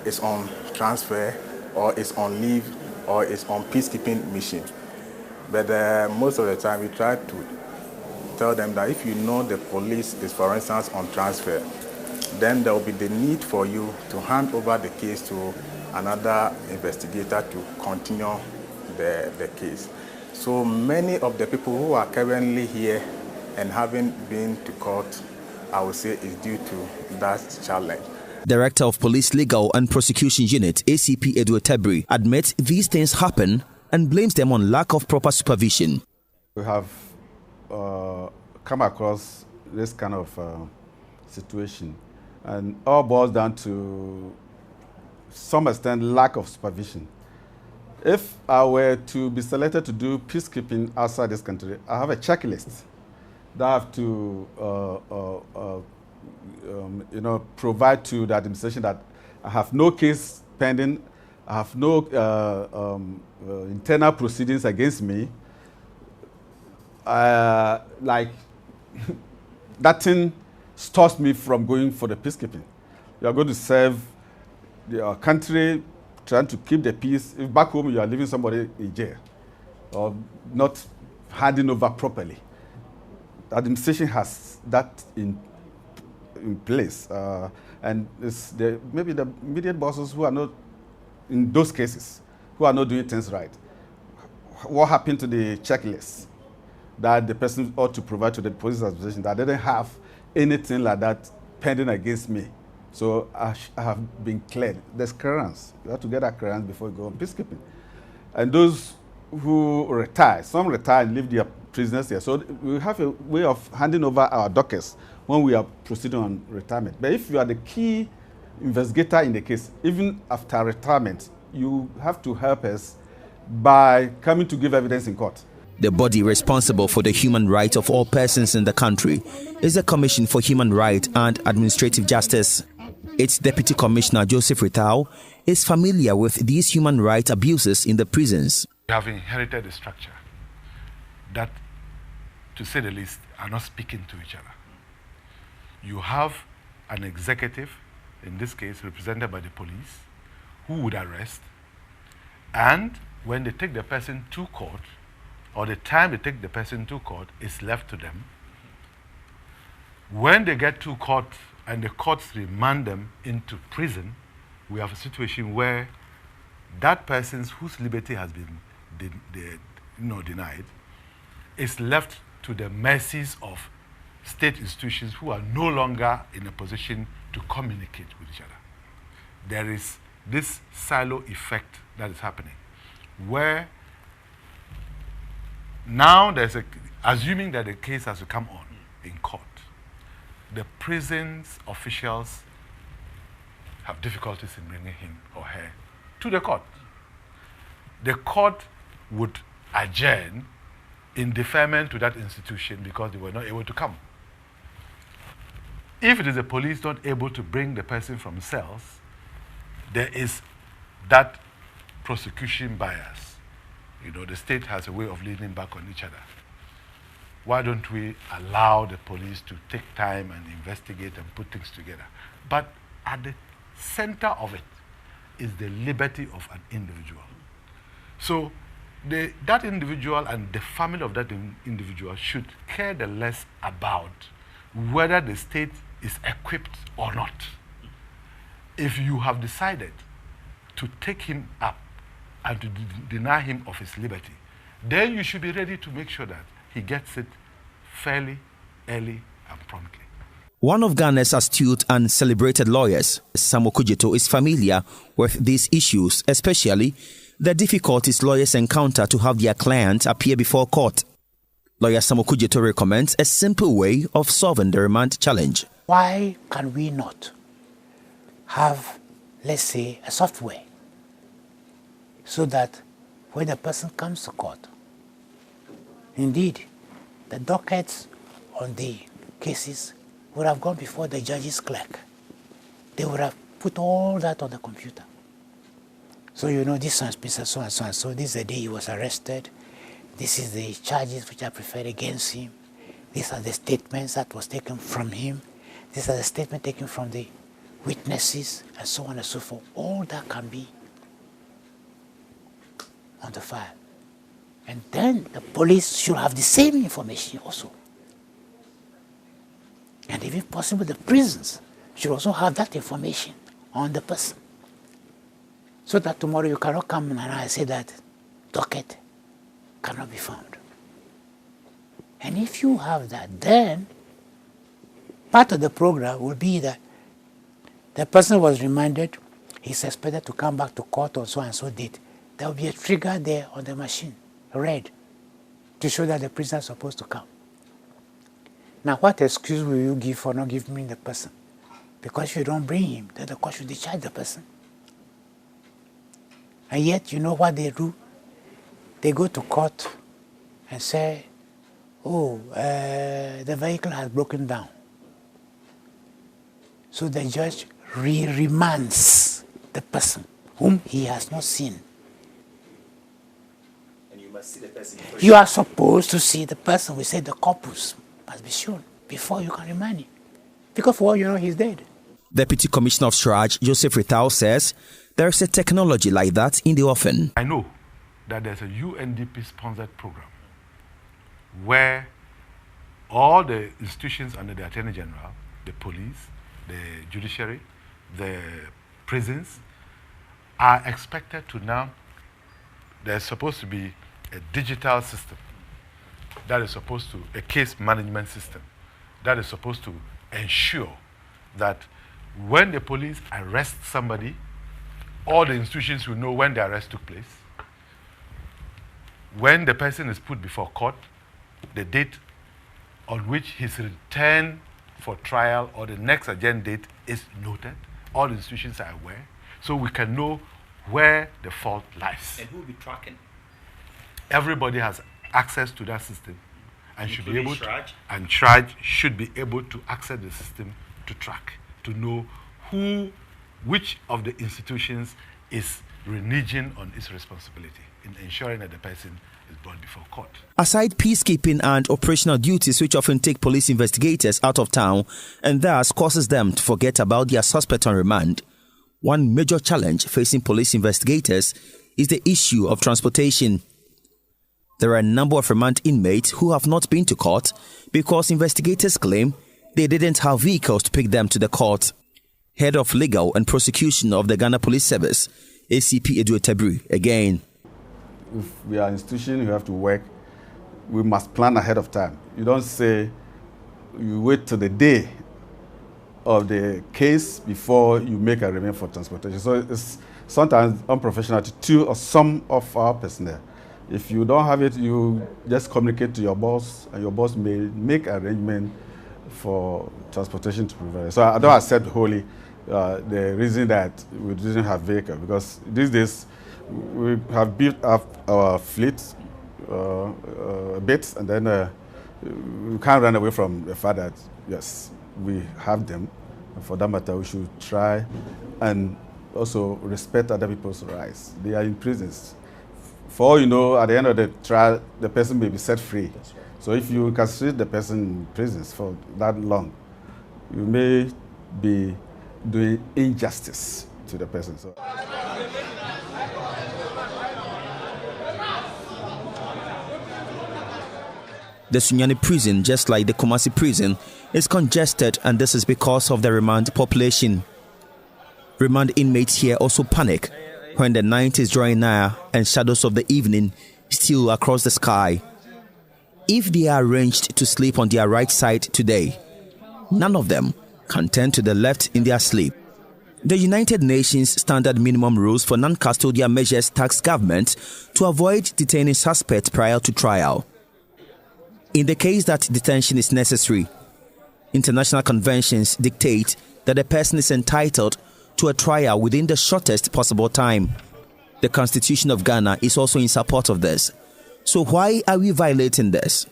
is on transfer or is on leave or is on peacekeeping mission. But most of the time we try to tell them that if you know the police is, for instance, on transfer, then there will be the need for you to hand over the case to another investigator to continue the case. So many of the people who are currently here and haven't been to court, I would say, is due to that challenge. Director of Police Legal and Prosecution Unit, ACP Edward Tebri, admits these things happen and blames them on lack of proper supervision. We have come across this kind of situation, and all boils down to some extent lack of supervision. If I were to be selected to do peacekeeping outside this country, I have a checklist that I have to provide to the administration that I have no case pending, I have no internal proceedings against me. Like that thing stops me from going for the peacekeeping. You are going to serve your country, trying to keep the peace. If back home you are leaving somebody in jail or not handing over properly, the administration has that in place. And it's maybe the immediate bosses who are not, in those cases, who are not doing things right. What happened to the checklist that the person ought to provide to the police administration that didn't have anything like that pending against me? So I have been cleared. There's clearance. You have to get that clearance before you go on peacekeeping. And those who retire, some retire and leave their prisoners here. So we have a way of handing over our dockets when we are proceeding on retirement. But if you are the key investigator in the case, even after retirement, you have to help us by coming to give evidence in court. The body responsible for the human rights of all persons in the country is the Commission for Human Rights and Administrative Justice. Its Deputy Commissioner Joseph Ritao is familiar with these human rights abuses in the prisons. We have inherited a structure that, to say the least, are not speaking to each other. You have an executive, in this case represented by the police, who would arrest, and when they take the person to court, or the time they take the person to court is left to them. When they get to court and the courts remand them into prison, we have a situation where that person whose liberty has been denied is left to the mercies of state institutions who are no longer in a position to communicate with each other. There is this silo effect that is happening, where now there's assuming that the case has to come on in court, the prison's officials have difficulties in bringing him or her to the court. The court would adjourn in deferment to that institution because they were not able to come. If it is the police not able to bring the person from cells, there is that prosecution bias. You know, the state has a way of leaning back on each other. Why don't we allow the police to take time and investigate and put things together? But at the center of it is the liberty of an individual. So that individual and the family of that individual should care the less about whether the state is equipped or not. If you have decided to take him up and to deny him of his liberty, then you should be ready to make sure that he gets it fairly, early, and promptly. One of Ghana's astute and celebrated lawyers, Samuel Kudjeto, is familiar with these issues, especially the difficulties lawyers encounter to have their clients appear before court. Lawyer Samuel Kudjeto recommends a simple way of solving the remand challenge. Why can we not have, let's say, a software so that when a person comes to court, indeed, the dockets on the cases would have gone before the judge's clerk. They would have put all that on the computer. So you know, this one's been so and so and so. This is the day he was arrested. This is the charges which are preferred against him. These are the statements that was taken from him. These are the statements taken from the witnesses, and so on and so forth. All that can be on the file. And then the police should have the same information also. And if possible, the prisons should also have that information on the person. So that tomorrow you cannot come and I say that docket cannot be found. And if you have that, then part of the program will be that the person was remanded, he's expected to come back to court on so and so date. there will be a trigger there on the machine, red, to show that the prisoner is supposed to come. Now, what excuse will you give for not giving me the person? Because if you don't bring him, then the court should discharge the person. And yet, you know what they do? They go to court and say, oh, the vehicle has broken down. So the judge remands the person whom he has not seen. And you must see the person first. You are supposed to see the person. We say the corpus must be shown before you can remand him. Because for all you know, he's dead. Deputy Commissioner of Sraj, Joseph Ritao, says there is a technology like that in the offing. I know that there's a UNDP-sponsored program where all the institutions under the Attorney General, the police, the judiciary, the prisons, are expected to now, there's supposed to be a digital system that is supposed to, a case management system that is supposed to ensure that when the police arrest somebody, all the institutions will know when the arrest took place. When the person is put before court, the date on which his return for trial or the next adjourned date is noted. All the institutions are aware, so we can know where the fault lies. And who will be tracking? Everybody has access to that system and should be able to, Sraj? and Sraj should be able to access the system to track, to know which of the institutions is reneging on its responsibility in ensuring that the person is brought before court. Aside peacekeeping and operational duties, which often take police investigators out of town and thus causes them to forget about their suspect on remand, one major challenge facing police investigators is the issue of transportation. There are a number of remand inmates who have not been to court because investigators claim they didn't have vehicles to pick them to the court. Head of Legal and Prosecution of the Ghana Police Service, ACP Edu Tebri, again. If we are an institution, you have to work, we must plan ahead of time. You don't say you wait till the day of the case before you make a remand for transportation. So it's sometimes unprofessional to two or some of our personnel. If you don't have it, you just communicate to your boss, and your boss may make arrangement for transportation to prevail. So I don't accept wholly the reason that we didn't have vehicle, because these days we have built up our fleet a bit, and then we can't run away from the fact that yes, we have them. And for that matter, we should try and also respect other people's rights. They are in prisons. For all you know, at the end of the trial, the person may be set free. Right. So if you incarcerate the person in prisons for that long, you may be doing injustice to the person. So. The Sunyani prison, just like the Kumasi prison, is congested, and this is because of the remand population. Remand inmates here also panic when the night is drawing nigh and shadows of the evening steal across the sky. If they are arranged to sleep on their right side today, none of them can turn to the left in their sleep. The United Nations Standard Minimum Rules for Non-Custodial Measures task government to avoid detaining suspects prior to trial. In the case that detention is necessary, international conventions dictate that a person is entitled to a trial within the shortest possible time. The Constitution of Ghana is also in support of this. So why are we violating this?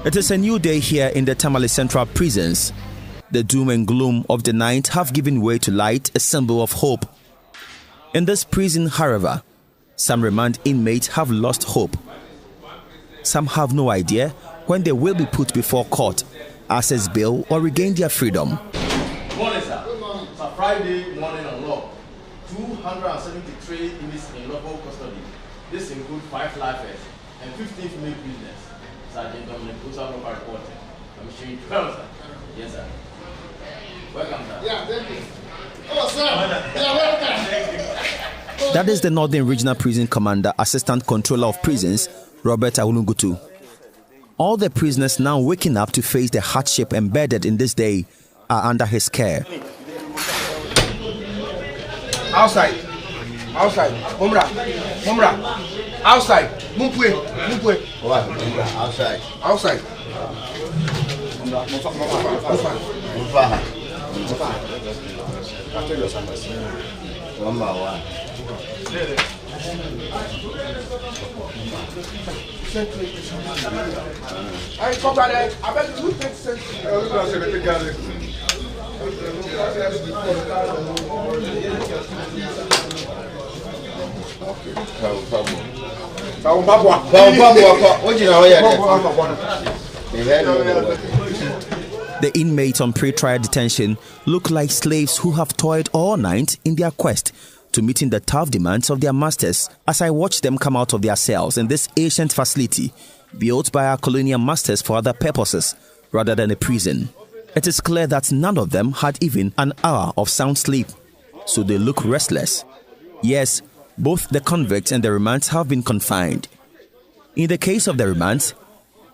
It is a new day here in the Tamale Central prisons. The doom and gloom of the night have given way to light, a symbol of hope. In this prison, however, some remand inmates have lost hope. Some have no idea when they will be put before court, access bail, or regain their freedom. Morning, sir. It's a Friday morning on law. 273 inmates in local custody. This includes 5 lifers and 15 female prisoners. Sergeant Dominic Usa local reporting. I'm showing you 12, sir. Yes, sir. Welcome, sir. Yeah, thank you. Oh, sir. Yeah, welcome. That is the Northern Regional Prison Commander, Assistant Controller of Prisons, Robert Awulungutu. All the prisoners now waking up to face the hardship embedded in this day are under his care. Outside. Outside. Mumra. Outside. Mumpwe. What? Outside. Outside. One by one. Hey, come back there. I bet you take sense. The inmates on pre-trial detention look like slaves who have toiled all night in their quest to meeting the tough demands of their masters as I watch them come out of their cells in this ancient facility built by our colonial masters for other purposes rather than a prison. It is clear that none of them had even an hour of sound sleep, so they look restless. Yes, both the convicts and the remands have been confined. In the case of the remands,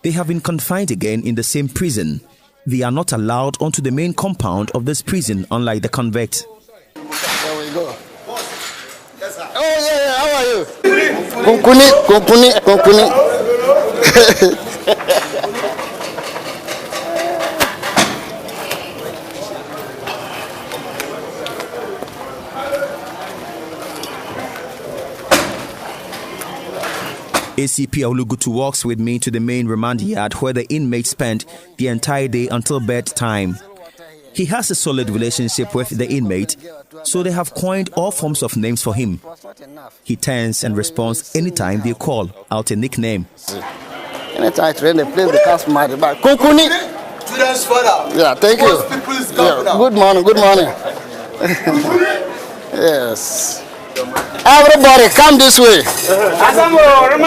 they have been confined again in the same prison. They are not allowed onto the main compound of this prison, unlike the convicts. There we go. Oh yeah, how are you? Kunkuni. ACP Olugutu walks with me to the main remand yard where the inmates spent the entire day until bedtime. He has a solid relationship with the inmate, so they have coined all forms of names for him. He turns and responds anytime they call out a nickname. Anytime I train the place, they can't smile about Kunkuni. Students father. Yeah, thank you. Yeah, good morning. Yes. Everybody, come this way. Good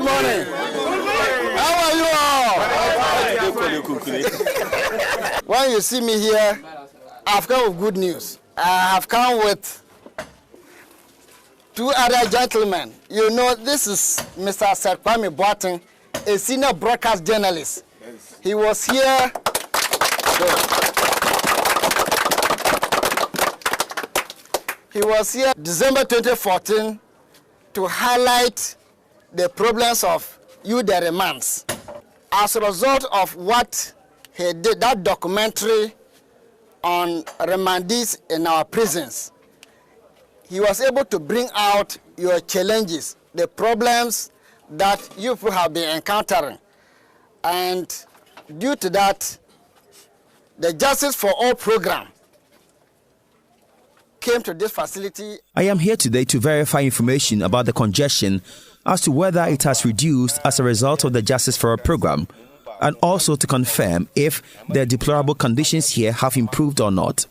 morning. How are you all? When you see me here, I've come with good news. I have come with two other gentlemen. You know, this is Mr. Seth Boateng, a senior broadcast journalist. Yes. He was here. He was here December 2014 to highlight the problems of youth remands. As a result of what he did, that documentary on remandees in our prisons, he was able to bring out your challenges, the problems that you have been encountering. And due to that, the Justice for All program came to this facility. I am here today to verify information about the congestion as to whether it has reduced as a result of the Justice for All program, and also to confirm if the deplorable conditions here have improved or not.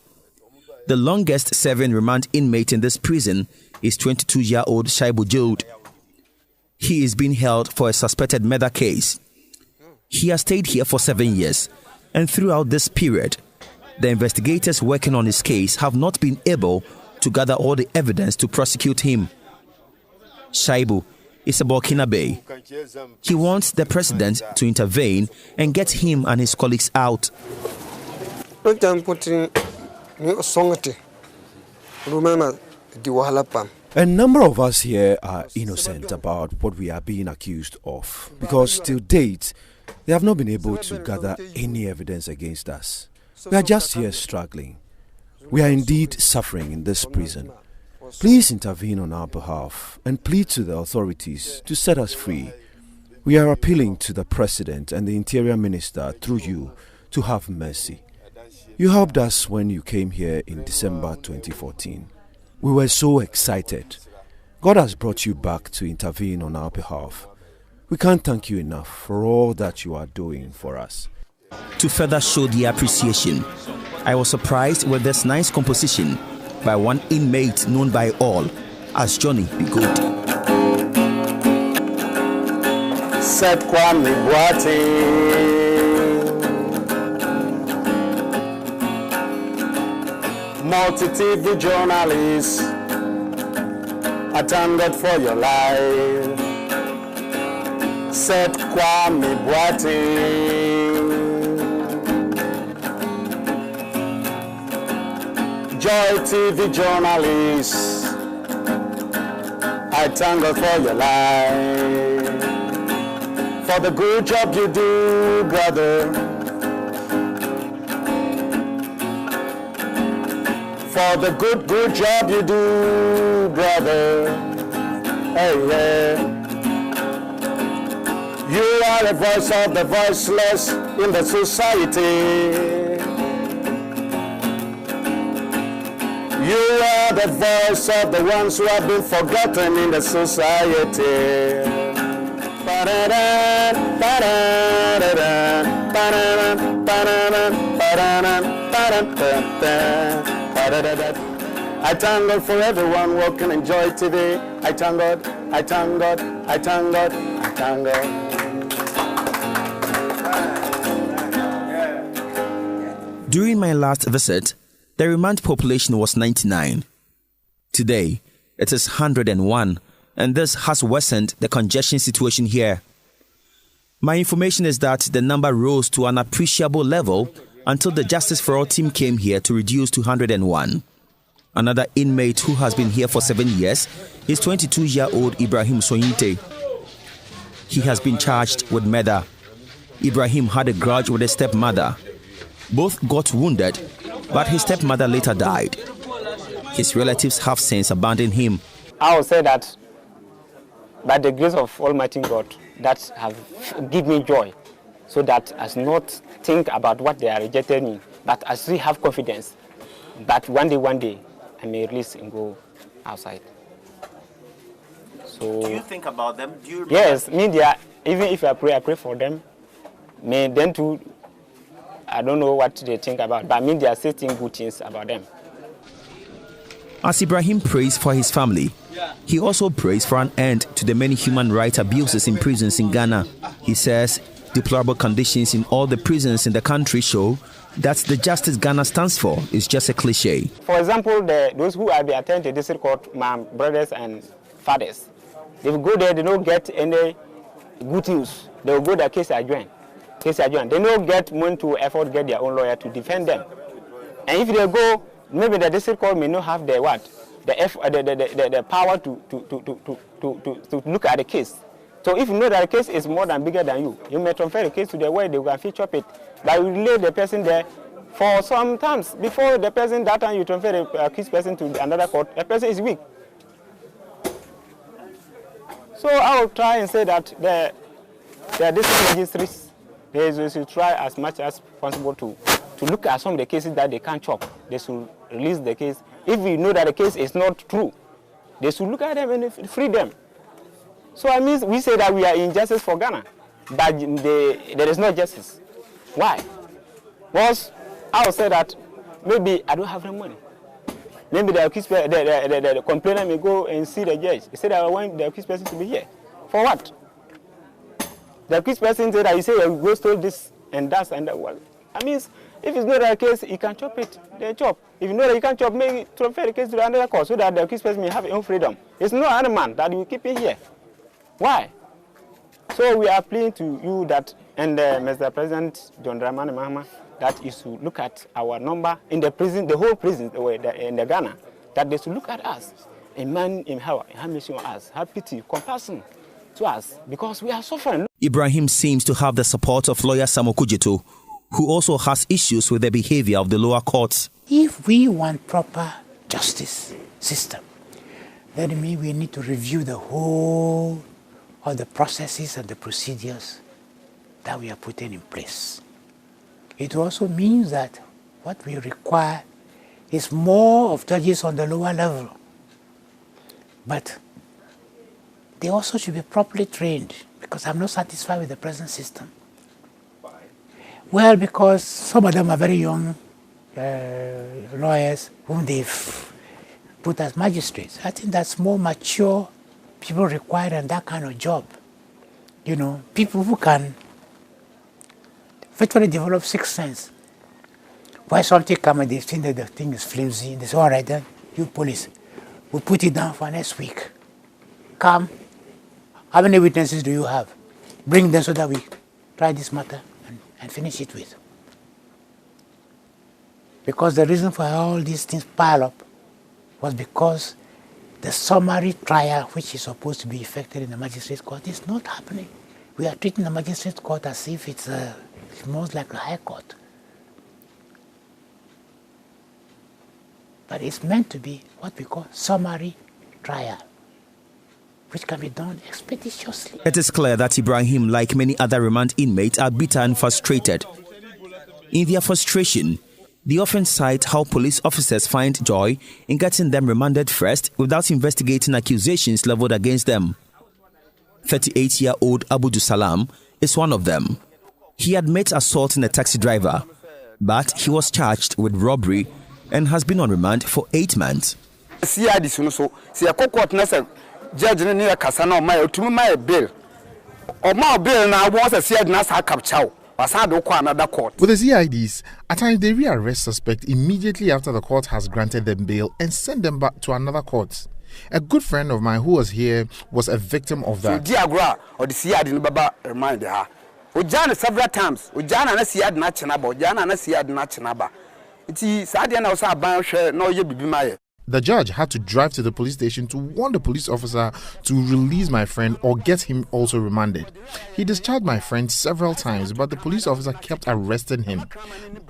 The longest serving remand inmate in this prison is 22-year-old Shaibu Jode. He is being held for a suspected murder case. He has stayed here for 7 years, and throughout this period, the investigators working on his case have not been able to gather all the evidence to prosecute him. Shaibu is a Burkinabe. He wants the president to intervene and get him and his colleagues out. A number of us here are innocent about what we are being accused of, because till date, they have not been able to gather any evidence against us. We are just here struggling. We are indeed suffering in this prison. Please intervene on our behalf and plead to the authorities to set us free. We are appealing to the President and the Interior Minister through you to have mercy. You helped us when you came here in December 2014. We were so excited. God has brought you back to intervene on our behalf. We can't thank you enough for all that you are doing for us. To further show the appreciation, I was surprised with this nice composition by one inmate known by all as Johnny the Goat. Seth Boateng, multi-TV journalist, I thank God for your life. Seth Boateng, Joy TV journalist, I thank God for your life, for the good job you do, brother, for the good job you do, brother. Hey, yeah. You are the voice of the voiceless in the society. You are the voice of the ones who have been forgotten in the society. I thank God for everyone working in Joy TV. I thank God, I thank God, I thank God, I thank God. During my last visit, the remand population was 99. Today, it is 101, and this has worsened the congestion situation here. My information is that the number rose to an appreciable level until the Justice for All team came here to reduce to 101. Another inmate who has been here for 7 years is 22-year-old Ibrahim Soyinte. He has been charged with murder. Ibrahim had a grudge with his stepmother. Both got wounded, but his stepmother later died. His relatives have since abandoned him. I will say that by the grace of Almighty God, that have given me joy, so that as not think about what they are rejecting me, but as still have confidence that one day, I may release and go outside. So, do you think about them? Do you yes, media, even if I pray for them. May then too, I don't know what they think about, but I mean they are saying good things about them. As Ibrahim prays for his family, he also prays for an end to the many human rights abuses in prisons in Ghana. He says deplorable conditions in all the prisons in the country show that the justice Ghana stands for is just a cliche. For example, those who have been attending the district court, my brothers and fathers, they will go there, they don't get any good news. They will go there, case adjourned. They don't get money to afford to get their own lawyer to defend them. And if they go, maybe the district court may not have the power to look at the case. So if you know that the case is more than bigger than you may transfer the case to the way they can feature it. But you lay the person there for some times before the person that time you transfer the accused person to another court, the person is weak. So I will try and say that the district magistrates, they should try as much as possible to look at some of the cases that they can't chop. They should release the case. If we know that the case is not true, they should look at them and free them. So I mean, we say that we are in justice for Ghana, but there is no justice. Why? Because I will say that maybe I don't have the money. Maybe the complainant may go and see the judge. He said that I want the accused person to be here. For what? The accused person said that you say you go stole this and that and that. Well, I mean, if it's not the case, you can chop it. They chop. If you know that you can't chop, maybe transfer the case to another court so that the accused person may have his own freedom. It's no other man that you keep it here. Why? So we are appealing to you that, and Mr. President John Dramani Mahama, that you should look at our number in the prison, the whole prison in the Ghana, that they should look at us, a man in how mercy on us, have pity, compassion to us, because we are suffering. Ibrahim seems to have the support of lawyer Samuel Kudjeto, who also has issues with the behavior of the lower courts. If we want proper justice system, then means we need to review the whole of the processes and the procedures that we are putting in place. It also means that what we require is more of judges on the lower level. But they also should be properly trained, because I'm not satisfied with the present system. Well, because some of them are very young lawyers whom they've put as magistrates. I think that's more mature people required in that kind of job. You know, people who can virtually develop sixth sense. Why something come and they think that the thing is flimsy, they say, all right then, you police, we'll put it down for next week. come. How many witnesses do you have? Bring them so that we try this matter and finish it with. Because the reason for all these things pile up was because the summary trial, which is supposed to be effected in the magistrate court, is not happening. We are treating the magistrate court as if it's most like a high court. But it's meant to be what we call summary trial, which can be done expeditiously. It is clear that Ibrahim, like many other remand inmates, are bitter and frustrated. In their frustration, they often cite how police officers find joy in getting them remanded first without investigating accusations leveled against them. 38-year-old Abu Salam is one of them. He admits assaulting a taxi driver, but he was charged with robbery and has been on remand for 8 months. Judge near Casano, my to my bill. Or my bill now was a said Nasa capture. Another court. With the CIDs, at times they rearrest suspect immediately after the court has granted them bail and send them back to another court. A good friend of mine who was here was a victim of that. So Diagra or the CID in Baba remind her. Ujana several times. Ujana na CID na chenaba. Ujana na CID na chenaba. Iti Sadia na usa ban share no ye bibi maye. The judge had to drive to the police station to warn the police officer to release my friend or get him also remanded. He discharged my friend several times, but the police officer kept arresting him.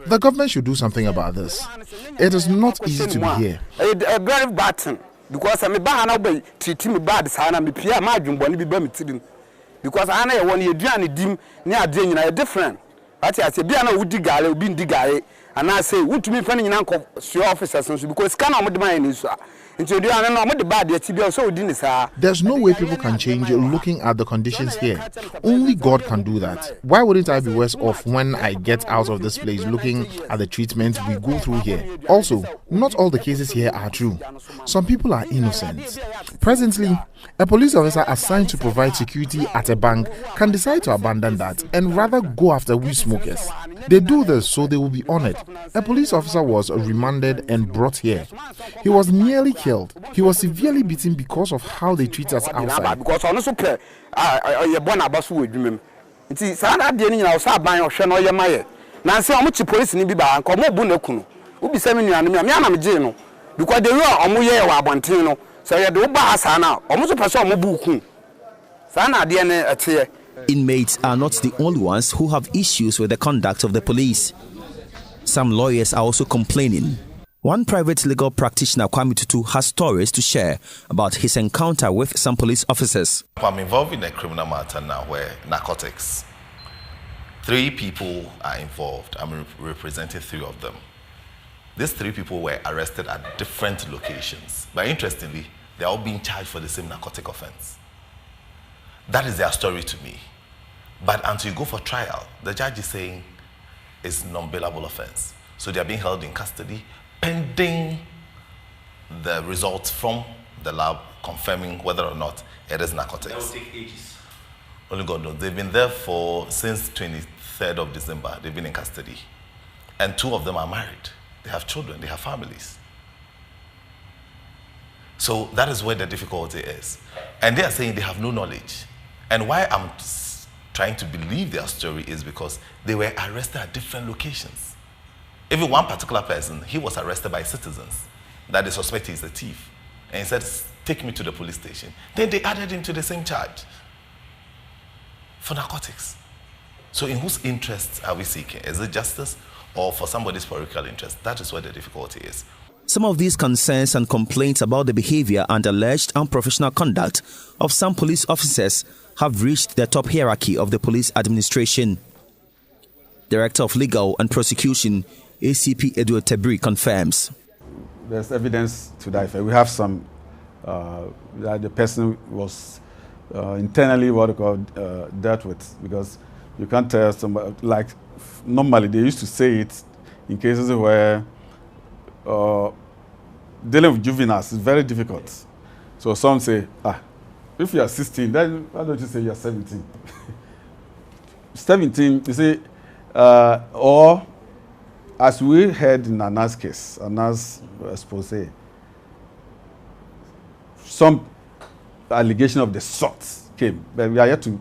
The government should do something about this. It is not easy to be here. A very bad thing, because I'm a bad treat me bad, son, and be my jumbo, be bummed. Because I know when you drown dim near doing a different. But I say, be an old digger, be digger. And I say, what to me finding an uncle, your officers, because can I mine is into the other bad yet to be also dinner. There's no way people can change looking at the conditions here. Only God can do that. Why wouldn't I be worse off when I get out of this place looking at the treatment we go through here? Also, not all the cases here are true. Some people are innocent. Presently, a police officer assigned to provide security at a bank can decide to abandon that and rather go after weed smokers. They do this so they will be honored. A police officer was remanded and brought here. He was nearly killed. He was severely beaten because of how they treat us outside. Because I also play a born about with him. It is Sana Denny outside by your Shano Yamaye. Nancy, how much police in Biba and come up Bunekunu. Who be sending you and me, I'm Jeno. Because they were Omuye or Bantino. So you do Bahasana, almost a person Mubuku. Sana DNA at here. Inmates are not the only ones who have issues with the conduct of the police. Some lawyers are also complaining. One private legal practitioner, Kwame Tutu, has stories to share about his encounter with some police officers. I'm involved in a criminal matter now where narcotics. 3 people are involved. I'm representing 3 of them. These 3 people were arrested at different locations. But interestingly, they're all being charged for the same narcotic offense. That is their story to me. But until you go for trial, the judge is saying it's non-bailable offense. So they are being held in custody pending the results from the lab confirming whether or not it is narcotics. That will take ages. Only God knows. They've been there since 23rd of December. They've been in custody. And 2 of them are married. They have children. They have families. So that is where the difficulty is. And they are saying they have no knowledge. And why I'm trying to believe their story is because they were arrested at different locations. Even one particular person, he was arrested by citizens that they suspect he's a thief. And he said, take me to the police station. Then they added him to the same charge for narcotics. So in whose interests are we seeking? Is it justice or for somebody's parochial interest? That is where the difficulty is. Some of these concerns and complaints about the behavior and alleged unprofessional conduct of some police officers have reached the top hierarchy of the police administration. Director of Legal and Prosecution, ACP Edward Tebri, confirms. There's evidence to that effect. We have some that the person was internally dealt with, because you can't tell somebody, like normally they used to say it in cases where dealing with juveniles is very difficult. So some say, if you are 16, then why don't you say you are 17? 17, you see, or as we heard in Anna's case, Anna's expose, some allegation of the sort came. But we are yet to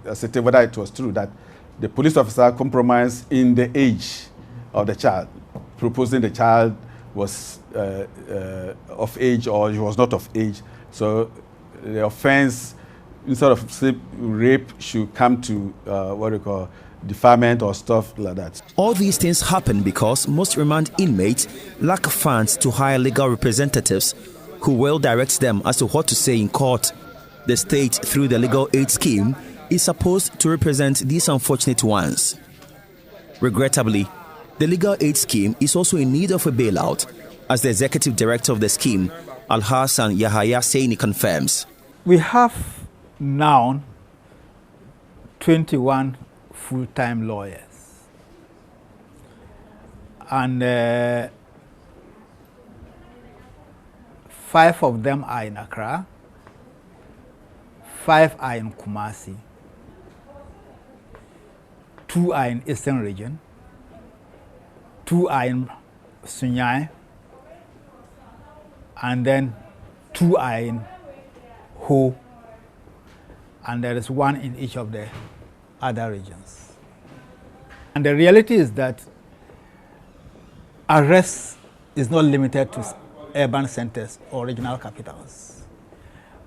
ascertain whether it was true that the police officer compromised in the age of the child, proposing the child was of age or he was not of age. So the offense, instead of say, rape, should come to what we call defilement or stuff like that. All these things happen because most remand inmates lack funds to hire legal representatives who will direct them as to what to say in court. The state, through the legal aid scheme, is supposed to represent these unfortunate ones. Regrettably, the legal aid scheme is also in need of a bailout, as the executive director of the scheme, Al-Hassan Yahaya Saini, confirms. We have now 21 full-time lawyers, and 5 of them are in Accra, 5 are in Kumasi, 2 are in Eastern Region, 2 are in Sunyai, and then 2 are in Ho, and there is 1 in each of the other regions. And the reality is that arrest is not limited to urban centers or regional capitals.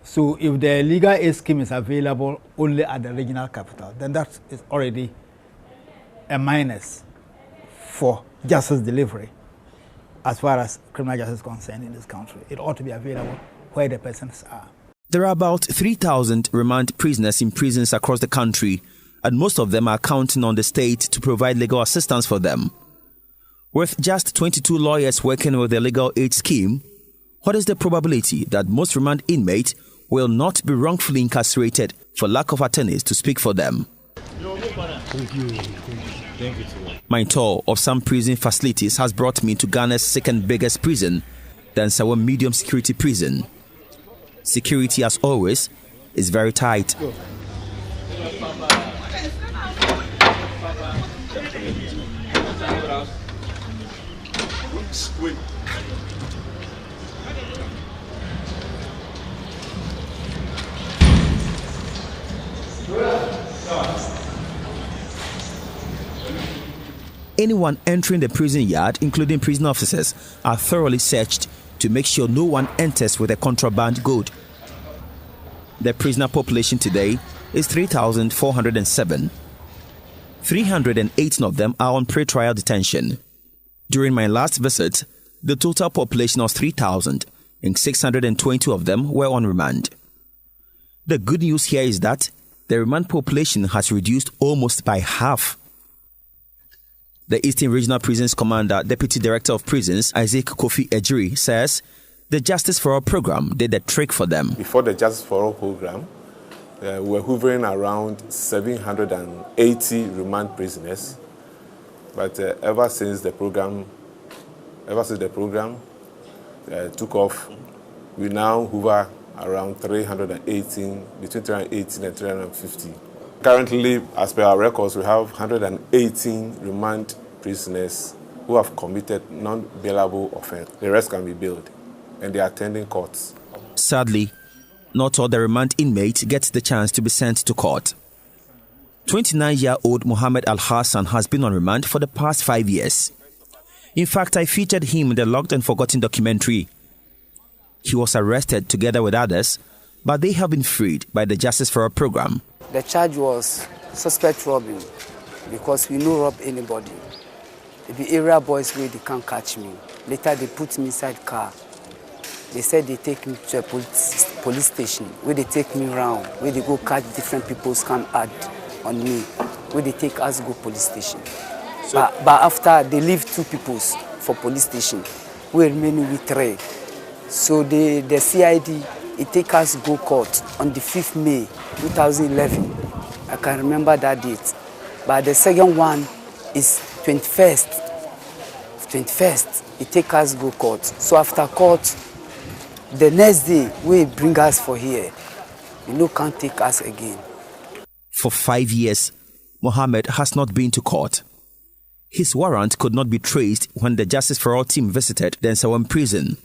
So if the legal aid scheme is available only at the regional capital, then that is already a minus for justice delivery as far as criminal justice is concerned in this country. It ought to be available where the persons are. There are about 3,000 remand prisoners in prisons across the country, and most of them are counting on the state to provide legal assistance for them. With just 22 lawyers working with the legal aid scheme, what is the probability that most remand inmates will not be wrongfully incarcerated for lack of attorneys to speak for them? Thank you. Thank you. My tour of some prison facilities has brought me to Ghana's second biggest prison, the Nsawa medium security prison. Security, as always, is very tight. Anyone entering the prison yard, including prison officers, are thoroughly searched to make sure no one enters with a contraband good. The prisoner population today is 3,407. 318 of them are on pre-trial detention. During my last visit, the total population was 3,000, and 620 of them were on remand. The good news here is that the remand population has reduced almost by half. The Eastern Regional Prisons Commander, Deputy Director of Prisons, Isaac Kofi Ejiri, says the Justice for All program did the trick for them. Before the Justice for All program, we were hovering around 780 remand prisoners. But ever since the program took off, we now hover around 318, between 318 and 350. Currently, as per our records, we have 118 remand prisoners who have committed non-bailable offense. The rest can be bailed, and they are attending courts. Sadly, not all the remand inmates get the chance to be sent to court. 29-year-old Mohammed Al-Hassan has been on remand for the past 5 years. In fact, I featured him in the Locked and Forgotten documentary. He was arrested together with others, but they have been freed by the Justice for All program. The charge was suspect robbing because we no rob anybody. The area boys where they can't catch me. Later they put me inside car. They said they take me to a police station where they take me around, where they go catch different people come add on me, where they take us go police station. So, but after they leave 2 people for police station, we remain with 3. So the CID, it take us go court on the 5th May 2011. I can remember that date. But the second one is 21st. 21st, it take us go court. So after court, the next day, we bring us for here. Can't take us again. For 5 years, Mohammed has not been to court. His warrant could not be traced when the Justice for All team visited the Nsawa prison.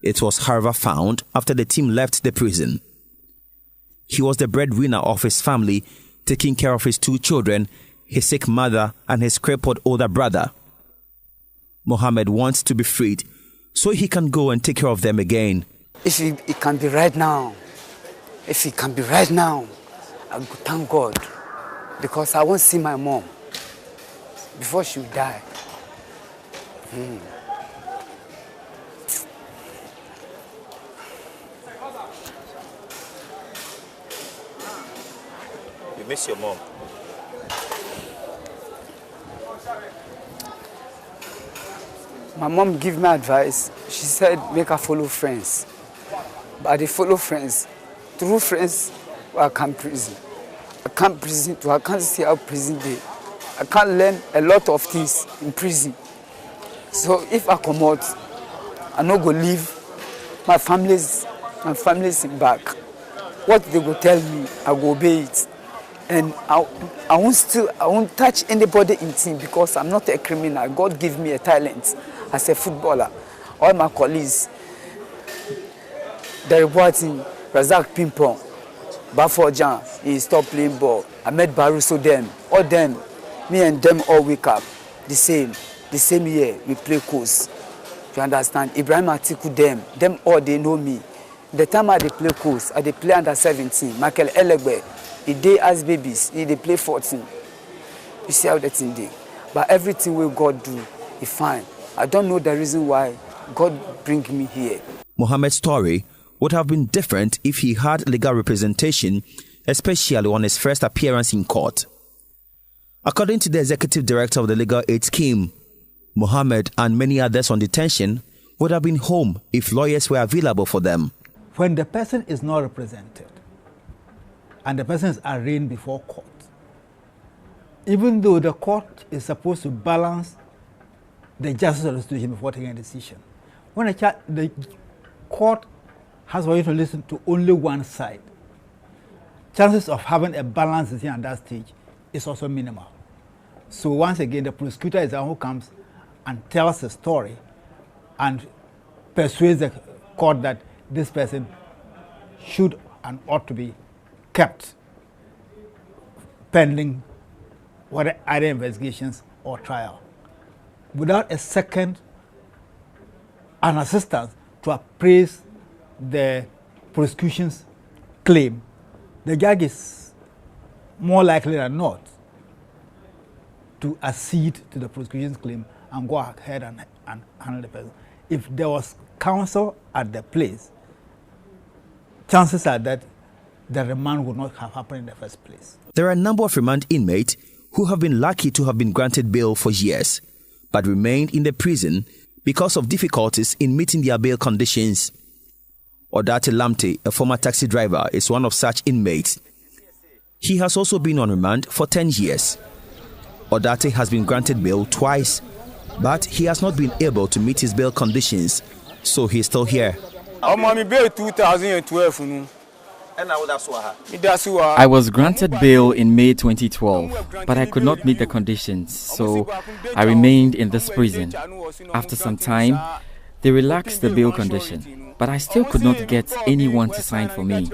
It was, however, found after the team left the prison. He was the breadwinner of his family, taking care of his 2 children, his sick mother and his crippled older brother. Mohammed wants to be freed so he can go and take care of them again. If it can be right now, I will thank God, because I won't see my mom before she will die. You miss your mom? My mom gave me advice. She said, make her follow friends. But they follow friends. Through friends, I can't prison. I can't see how prison day. I can't learn a lot of things in prison. So if I come out, I not go leave my family's in back. What they go tell me, I go obey it. And I won't touch anybody in team, because I'm not a criminal. God gave me a talent as a footballer. All my colleagues, they're reporting Razak Pimpong, Bafojan, he stopped playing ball. Ahmed Baruso, all them, me and them all wake up the same year we play course. You understand? Ibrahim Atiku, them all they know me. The time I they play course, I they play under 17. Michael Elegbe, they as babies, they play 14. You see how that thing dey. But everything we God do is fine. I don't know the reason why God bring me here. Mohammed's story would have been different if he had legal representation, especially on his first appearance in court. According to the executive director of the legal aid scheme, Mohammed and many others on detention would have been home if lawyers were available for them. When the person is not represented and the person is arraigned before court, even though the court is supposed to balance the justice of the situation before taking a decision, when the court has for you to listen to only one side, chances of having a balanced decision at that stage is also minimal. So once again, the prosecutor is the one who comes and tells the story and persuades the court that this person should and ought to be kept pending whether either investigations or trial, without a second an assistance to appraise the prosecution's claim. The judge is more likely than not to accede to the prosecution's claim and go ahead and handle the person. If there was counsel at the place, chances are that the remand would not have happened in the first place. There are a number of remand inmates who have been lucky to have been granted bail for years, but remained in the prison because of difficulties in meeting their bail conditions. Odate Lamte, a former taxi driver, is one of such inmates. He has also been on remand for 10 years. Odate has been granted bail twice, but he has not been able to meet his bail conditions, so he is still here. I was granted bail in May 2012, but I could not meet the conditions, so I remained in this prison. After some time, they relaxed the bail condition, but I still could not get anyone to sign for me.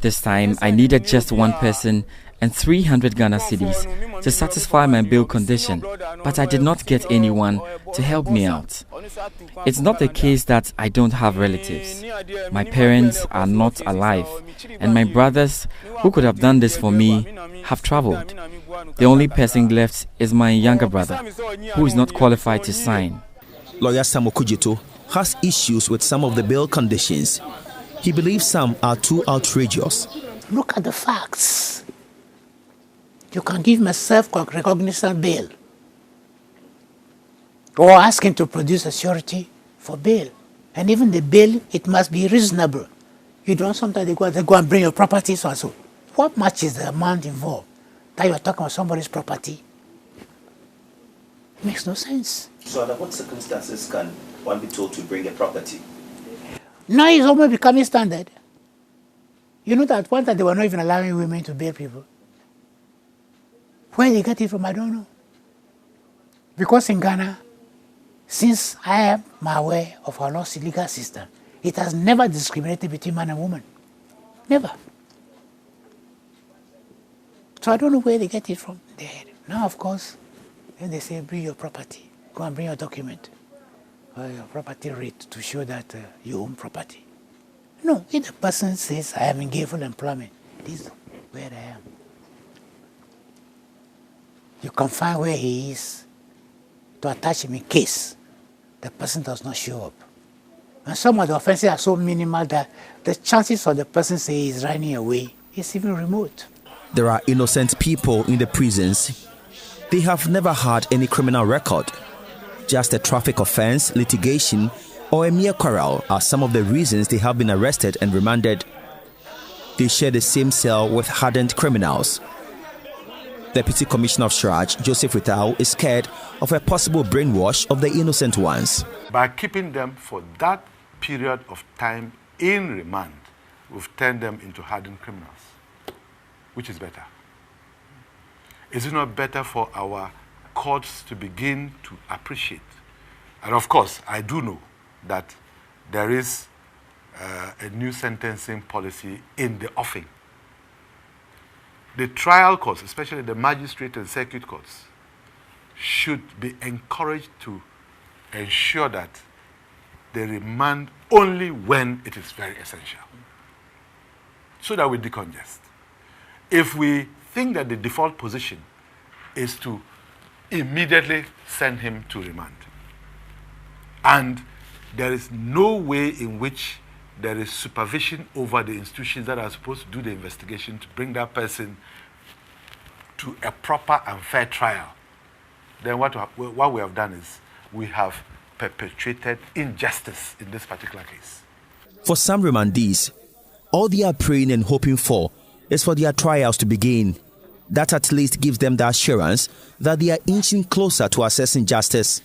This time, I needed just one person and 300 Ghana cedis to satisfy my bail condition, but I did not get anyone to help me out. It's not the case that I don't have relatives. My parents are not alive, and my brothers, who could have done this for me, have traveled. The only person left is my younger brother, who is not qualified to sign. Lawyer Samuel Kujito has issues with some of the bail conditions. He believes some are too outrageous. Look at the facts. You can give myself recognition bail, or ask him to produce a surety for bail. And even the bail, it must be reasonable. You don't sometimes they go and bring your property so and so. What much is the amount involved that you're talking about somebody's property? It makes no sense. So under what circumstances can one be told to bring a property? Now it's almost becoming standard. You know that one time they were not even allowing women to bail people. Where they get it from, I don't know. Because in Ghana, Since I am aware of our Lord's legal system, it has never discriminated between man and woman. Never. So I don't know where they get it from. Now, of course, then they say, bring your property. Go and bring your document. Or your property rate to show that you own property. No, if the person says, I am in gainful employment, this is where I am. You can find where he is to attach him in case the person does not show up. And some of the offenses are so minimal that the chances of the person saying he's running away is even remote. There are innocent people in the prisons. They have never had any criminal record. Just a traffic offense, litigation, or a mere quarrel are some of the reasons they have been arrested and remanded. They share the same cell with hardened criminals. Deputy Commissioner of Shraj, Joseph Ritao, is scared of a possible brainwash of the innocent ones. By keeping them for that period of time in remand, we've turned them into hardened criminals. Which is better? Is it not better for our courts to begin to appreciate? And of course, I do know that there is a new sentencing policy in the offing. The trial courts, especially the magistrate and circuit courts, should be encouraged to ensure that they remand only when it is very essential, so that we decongest. If we think that the default position is to immediately send him to remand, and there is no way in which there is supervision over the institutions that are supposed to do the investigation to bring that person to a proper and fair trial, then what we have done is we have perpetrated injustice in this particular case. For some remandees, all they are praying and hoping for is for their trials to begin. That at least gives them the assurance that they are inching closer to assessing justice.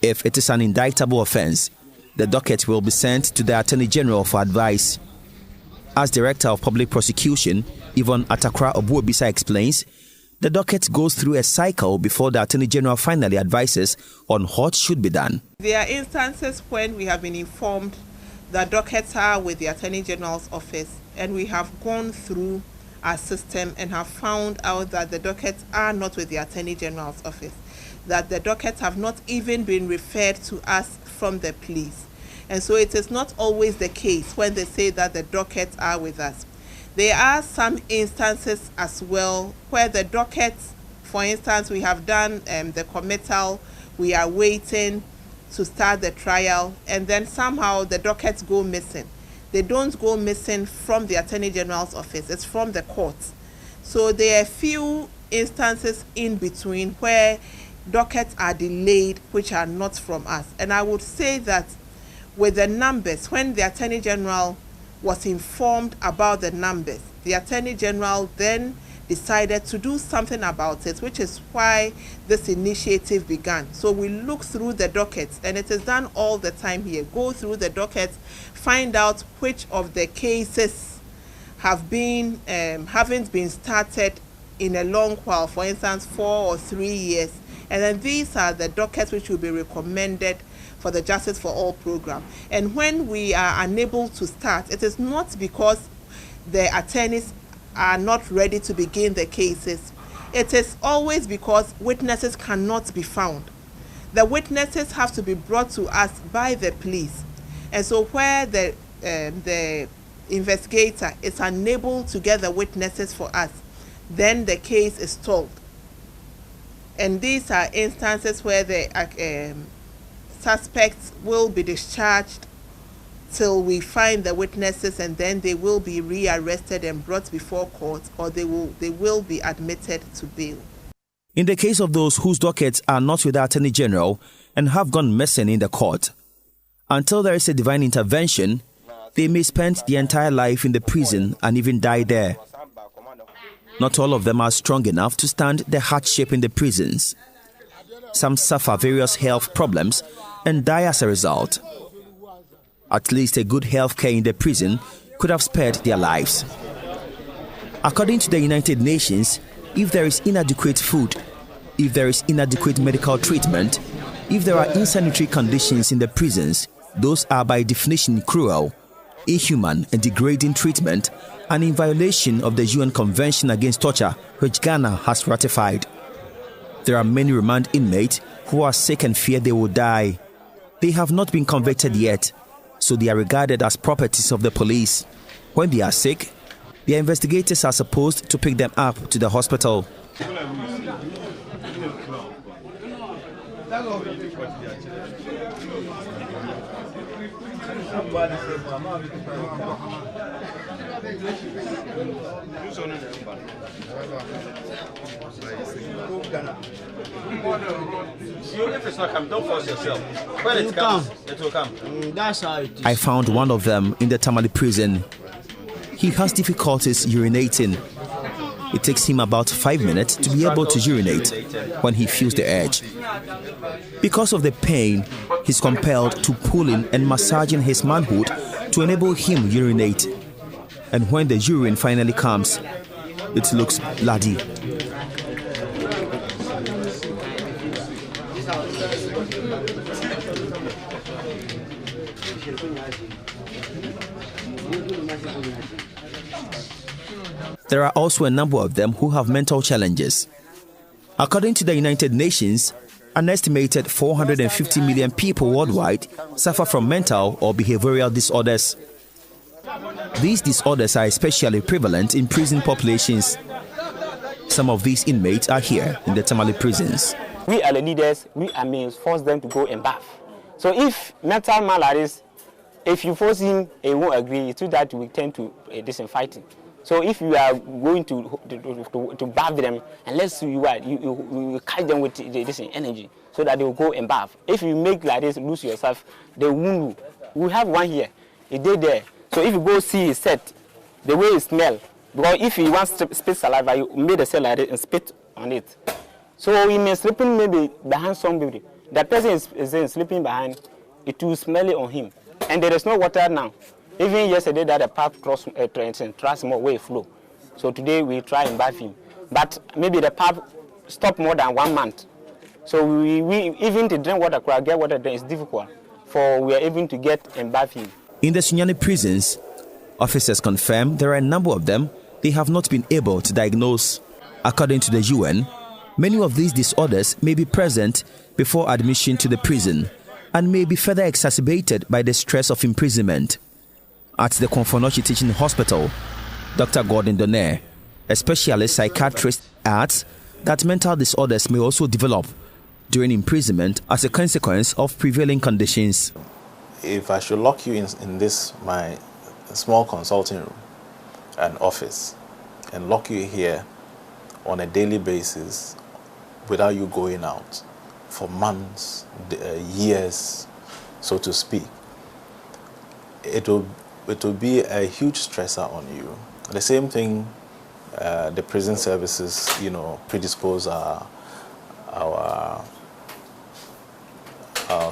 If it is an indictable offense, the docket will be sent to the Attorney General for advice. As Director of Public Prosecution, Yvonne Atakra Obuobisa explains, the docket goes through a cycle before the Attorney General finally advises on what should be done. There are instances when we have been informed that dockets are with the Attorney General's office, and we have gone through our system and have found out that the dockets are not with the Attorney General's office, that the dockets have not even been referred to us from the police. And so it is not always the case when they say that the dockets are with us. There are some instances as well where the dockets, for instance, we have done the committal, we are waiting to start the trial, and then somehow the dockets go missing. They don't go missing from the Attorney General's office, it's from the courts. So there are a few instances in between where dockets are delayed which are not from us. And I would say that with the numbers, when the Attorney General was informed about the numbers, the Attorney General then decided to do something about it, which is why this initiative began. So we look through the dockets, and it is done all the time here. Go through the dockets, find out which of the cases have been haven't been started in a long while, for instance 4 or 3 years, and then these are the dockets which will be recommended for the Justice for All program. And when we are unable to start, it is not because the attorneys are not ready to begin the cases. It is always because witnesses cannot be found. The witnesses have to be brought to us by the police. And so where the investigator is unable to get the witnesses for us, then the case is stalled. And these are instances where the suspects will be discharged till we find the witnesses, and then they will be rearrested and brought before court, or they will be admitted to bail. In the case of those whose dockets are not with the Attorney General and have gone missing in the court, until there is a divine intervention, they may spend their entire life in the prison and even die there. Not all of them are strong enough to stand the hardship in the prisons. Some suffer various health problems and die as a result. At least a good health care in the prison could have spared their lives. According to the United Nations, if there is inadequate food, if there is inadequate medical treatment, If there are insanitary conditions in the prisons, those are by definition cruel, inhuman and degrading treatment, and in violation of the UN Convention Against Torture, which Ghana has ratified. There are many remand inmates who are sick and fear they will die. They have not been convicted yet, so they are regarded as properties of the police. When they are sick, their investigators are supposed to pick them up to the hospital. If it's not coming, don't force yourself. When it comes, it will come. That's how it is. I found one of them in the Tamale prison. He has difficulties urinating. It takes him about 5 minutes to be able to urinate when he feels the urge. Because of the pain, he's compelled to pulling and massaging his manhood to enable him urinate. And when the urine finally comes, it looks bloody. There are also a number of them who have mental challenges. According to the United Nations, an estimated 450 million people worldwide suffer from mental or behavioral disorders. These disorders are especially prevalent in prison populations. Some of these inmates are here in the Tamale prisons. We are the leaders, we are force them to go and bath. So if mental man like this, if you force him, he won't agree. To that we tend to fighting. So if you are going to bath them, unless you catch them with this energy, so that they will go and bath. If you make like this, lose yourself, they wound you. We have one here, he did there. So if you go see his set, the way it smells, because if he wants to spit saliva, you made a cell like this and spit on it. So he may sleeping maybe behind somebody. That person is sleeping behind, it will smell it on him. And there is no water now. Even yesterday that the pipe crossed more way flow. So today we try and bath him. But maybe the pipe stopped more than 1 month. So we even to drink water, get water is difficult. For we are even to get and bath him. In the Sunyani prisons, officers confirm there are a number of them they have not been able to diagnose. According to the UN, many of these disorders may be present before admission to the prison and may be further exacerbated by the stress of imprisonment. At the Konfonochi Teaching Hospital, Dr. Aaron Narh, a specialist psychiatrist, adds that mental disorders may also develop during imprisonment as a consequence of prevailing conditions. If I should lock you in this, my small consulting room and office, and lock you here on a daily basis without you going out for months, years, so to speak, it will be a huge stressor on you. The same thing, the prison services, predispose our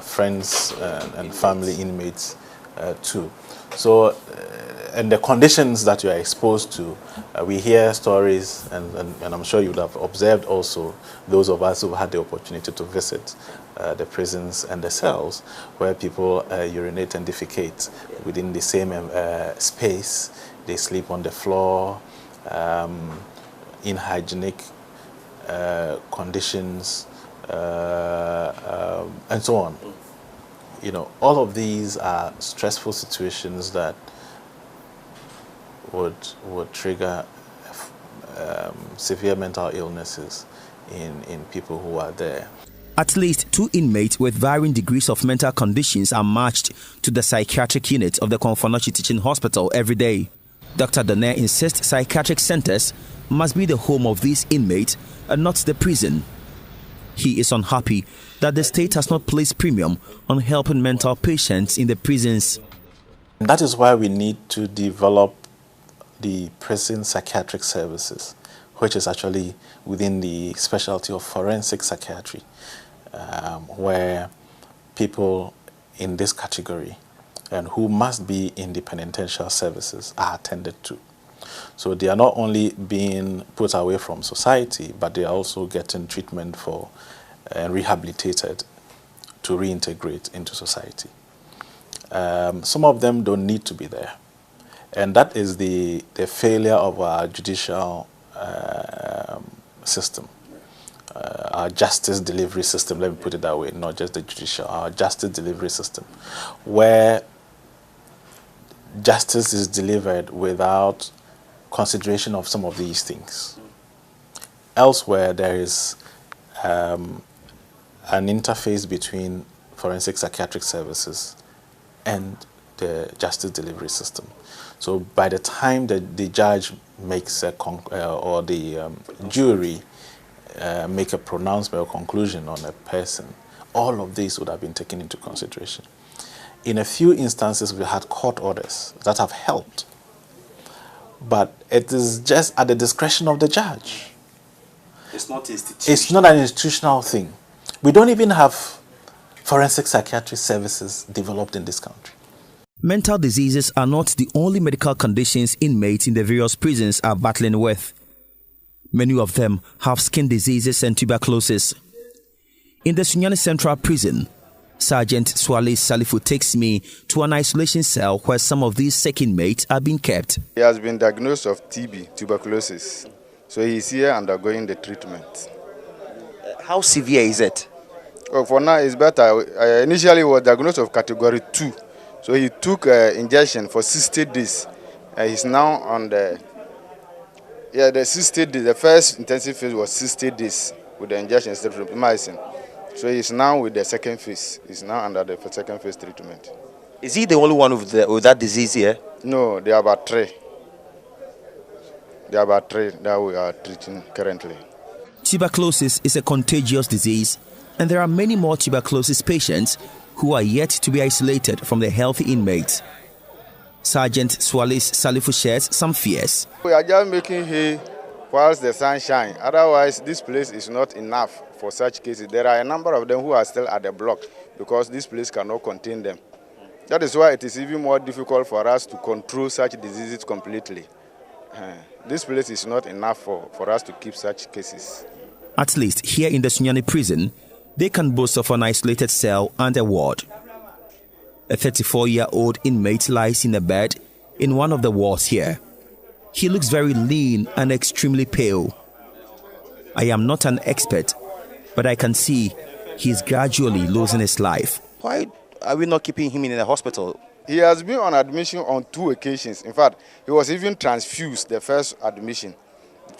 friends and family inmates too. So, and the conditions that you are exposed to, we hear stories, and I'm sure you would have observed also, those of us who had the opportunity to visit the prisons and the cells, where people urinate and defecate within the same space. They sleep on the floor, in hygienic conditions, and so on. All of these are stressful situations that would trigger severe mental illnesses in people who are there. At least 2 inmates with varying degrees of mental conditions are marched to the psychiatric unit of the Konfonochi Teaching Hospital every day. Dr. Narh insists psychiatric centers must be the home of these inmates and not the prison. He is unhappy that the state has not placed premium on helping mental patients in the prisons. That is why we need to develop the prison psychiatric services, which is actually within the specialty of forensic psychiatry, where people in this category and who must be in the penitential services are attended to. So they are not only being put away from society, but they are also getting treatment for and rehabilitated to reintegrate into society. Some of them don't need to be there. And that is the failure of our judicial system, our justice delivery system, let me put it that way, not just the judicial, our justice delivery system, where justice is delivered without consideration of some of these things. Elsewhere, there is an interface between forensic psychiatric services and the justice delivery system. So by the time that the judge makes or the jury make a pronouncement or conclusion on a person, all of these would have been taken into consideration. In a few instances, we had court orders that have helped, but it is just at the discretion of the judge. It's not institutional. It's not an institutional thing. We don't even have forensic psychiatric services developed in this country. Mental diseases are not the only medical conditions inmates in the various prisons are battling with. Many of them have skin diseases and tuberculosis. In the Sunyani Central Prison, Sergeant Swale Salifu takes me to an isolation cell where some of these sick inmates are being kept. He has been diagnosed of TB, tuberculosis. So he's here undergoing the treatment. How severe is it? Well, for now, it's better. Initially, he was diagnosed of category 2. So he took injection for 60 days. He's now on the 60 days. The first intensive phase was 60 days with the injection medicine. So he's now with the second phase. He's now under the second phase treatment. Is he the only one with that disease here? No, there are about 3. There are about 3 that we are treating currently. Tuberculosis is a contagious disease, and there are many more tuberculosis patients who are yet to be isolated from the healthy inmates. Sergeant Swale Salifu shares some fears. We are just making hay whilst the sun shines. Otherwise, this place is not enough for such cases. There are a number of them who are still at the block because this place cannot contain them. That is why it is even more difficult for us to control such diseases completely. This place is not enough for us to keep such cases. At least here in the Sunyani prison, they can boast of an isolated cell and a ward. A 34-year-old inmate lies in a bed in one of the wards here. He looks very lean and extremely pale. I am not an expert, but I can see he is gradually losing his life. Why are we not keeping him in the hospital? He has been on admission on 2 occasions. In fact, he was even transfused the first admission.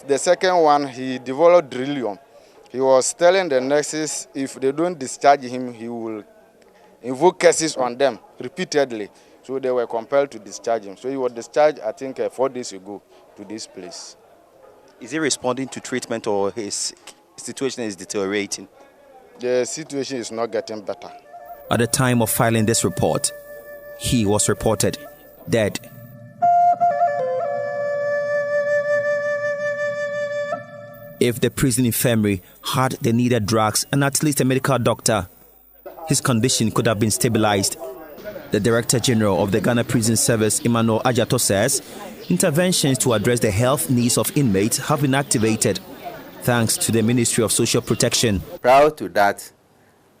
The second one, he developed delirium. He was telling the nurses if they don't discharge him, he will invoke curses on them repeatedly. So they were compelled to discharge him. So he was discharged, I think, 4 days ago to this place. Is he responding to treatment or his situation is deteriorating? The situation is not getting better. At the time of filing this report, he was reported dead. If the prison infirmary had the needed drugs and at least a medical doctor, his condition could have been stabilized. The Director General of the Ghana Prison Service, Emmanuel Ajato, says interventions to address the health needs of inmates have been activated thanks to the Ministry of Social Protection. Prior to that,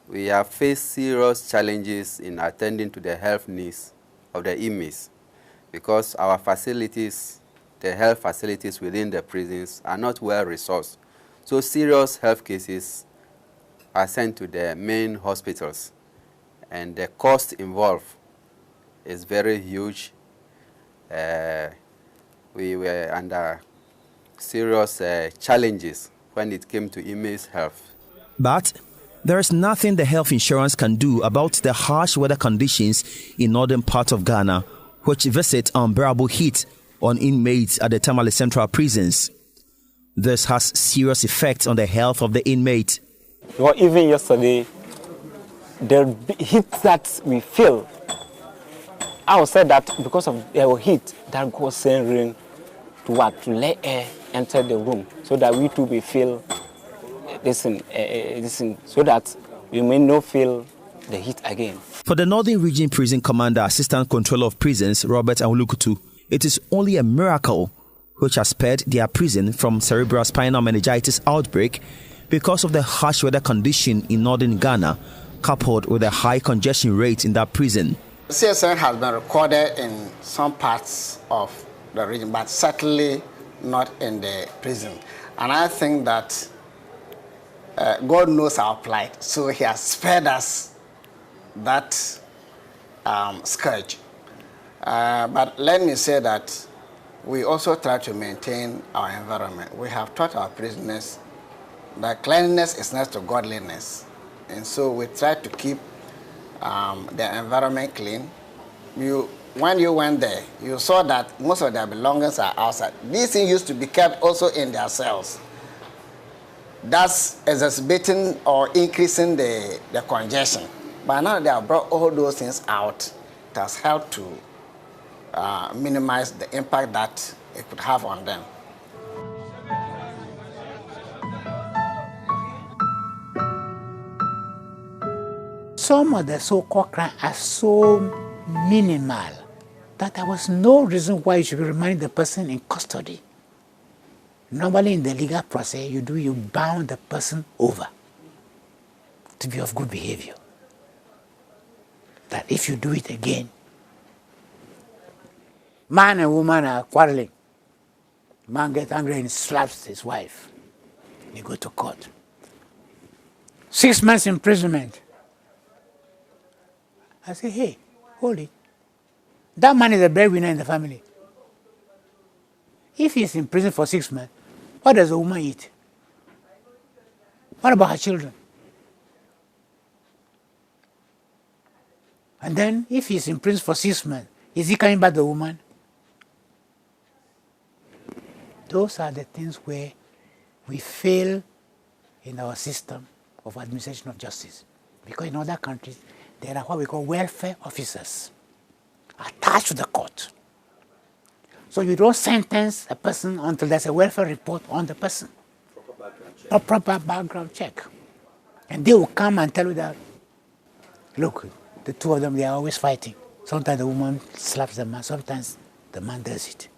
we have faced serious challenges in attending to the health needs of the inmates because our facilities, the health facilities within the prisons, are not well resourced. So serious health cases are sent to the main hospitals, and the cost involved is very huge. We were under serious challenges when it came to inmates' health. But there is nothing the health insurance can do about the harsh weather conditions in northern part of Ghana, which visit unbearable heat on inmates at the Tamale Central prisons. This has serious effects on the health of the inmate. Well, even yesterday, the heat that we feel, I would say that because of the heat, that goes send rain to what? To let air enter the room so that we too may feel this so that we may not feel the heat again. For the Northern Region Prison Commander, Assistant Controller of Prisons, Robert Awulukutu, it is only a miracle which has spared their prison from cerebral spinal meningitis outbreak because of the harsh weather condition in northern Ghana coupled with a high congestion rate in that prison. CSN has been recorded in some parts of the region, but certainly not in the prison. And I think that God knows our plight, so he has spared us that scourge. But let me say that we also try to maintain our environment. We have taught our prisoners that cleanliness is next to godliness. And so we try to keep the environment clean. When you went there, you saw that most of their belongings are outside. These things used to be kept also in their cells. That's exacerbating or increasing the congestion. But now they have brought all those things out. It has helped to minimize the impact that it could have on them. Some of the so-called crimes are so minimal that there was no reason why you should remind the person in custody. Normally in the legal process, you bound the person over to be of good behavior. That if you do it again, man and woman are quarreling. Man gets angry and slaps his wife. They go to court. 6 months imprisonment. I say, hey, hold it. That man is the breadwinner in the family. If he's in prison for 6 months, what does the woman eat? What about her children? And then, if he's in prison for 6 months, is he coming back to the woman? Those are the things where we fail in our system of administration of justice. Because in other countries, there are what we call welfare officers attached to the court. So you don't sentence a person until there's a welfare report on the person. A proper background check. And they will come and tell you that, look, the two of them, they are always fighting. Sometimes the woman slaps the man, sometimes the man does it.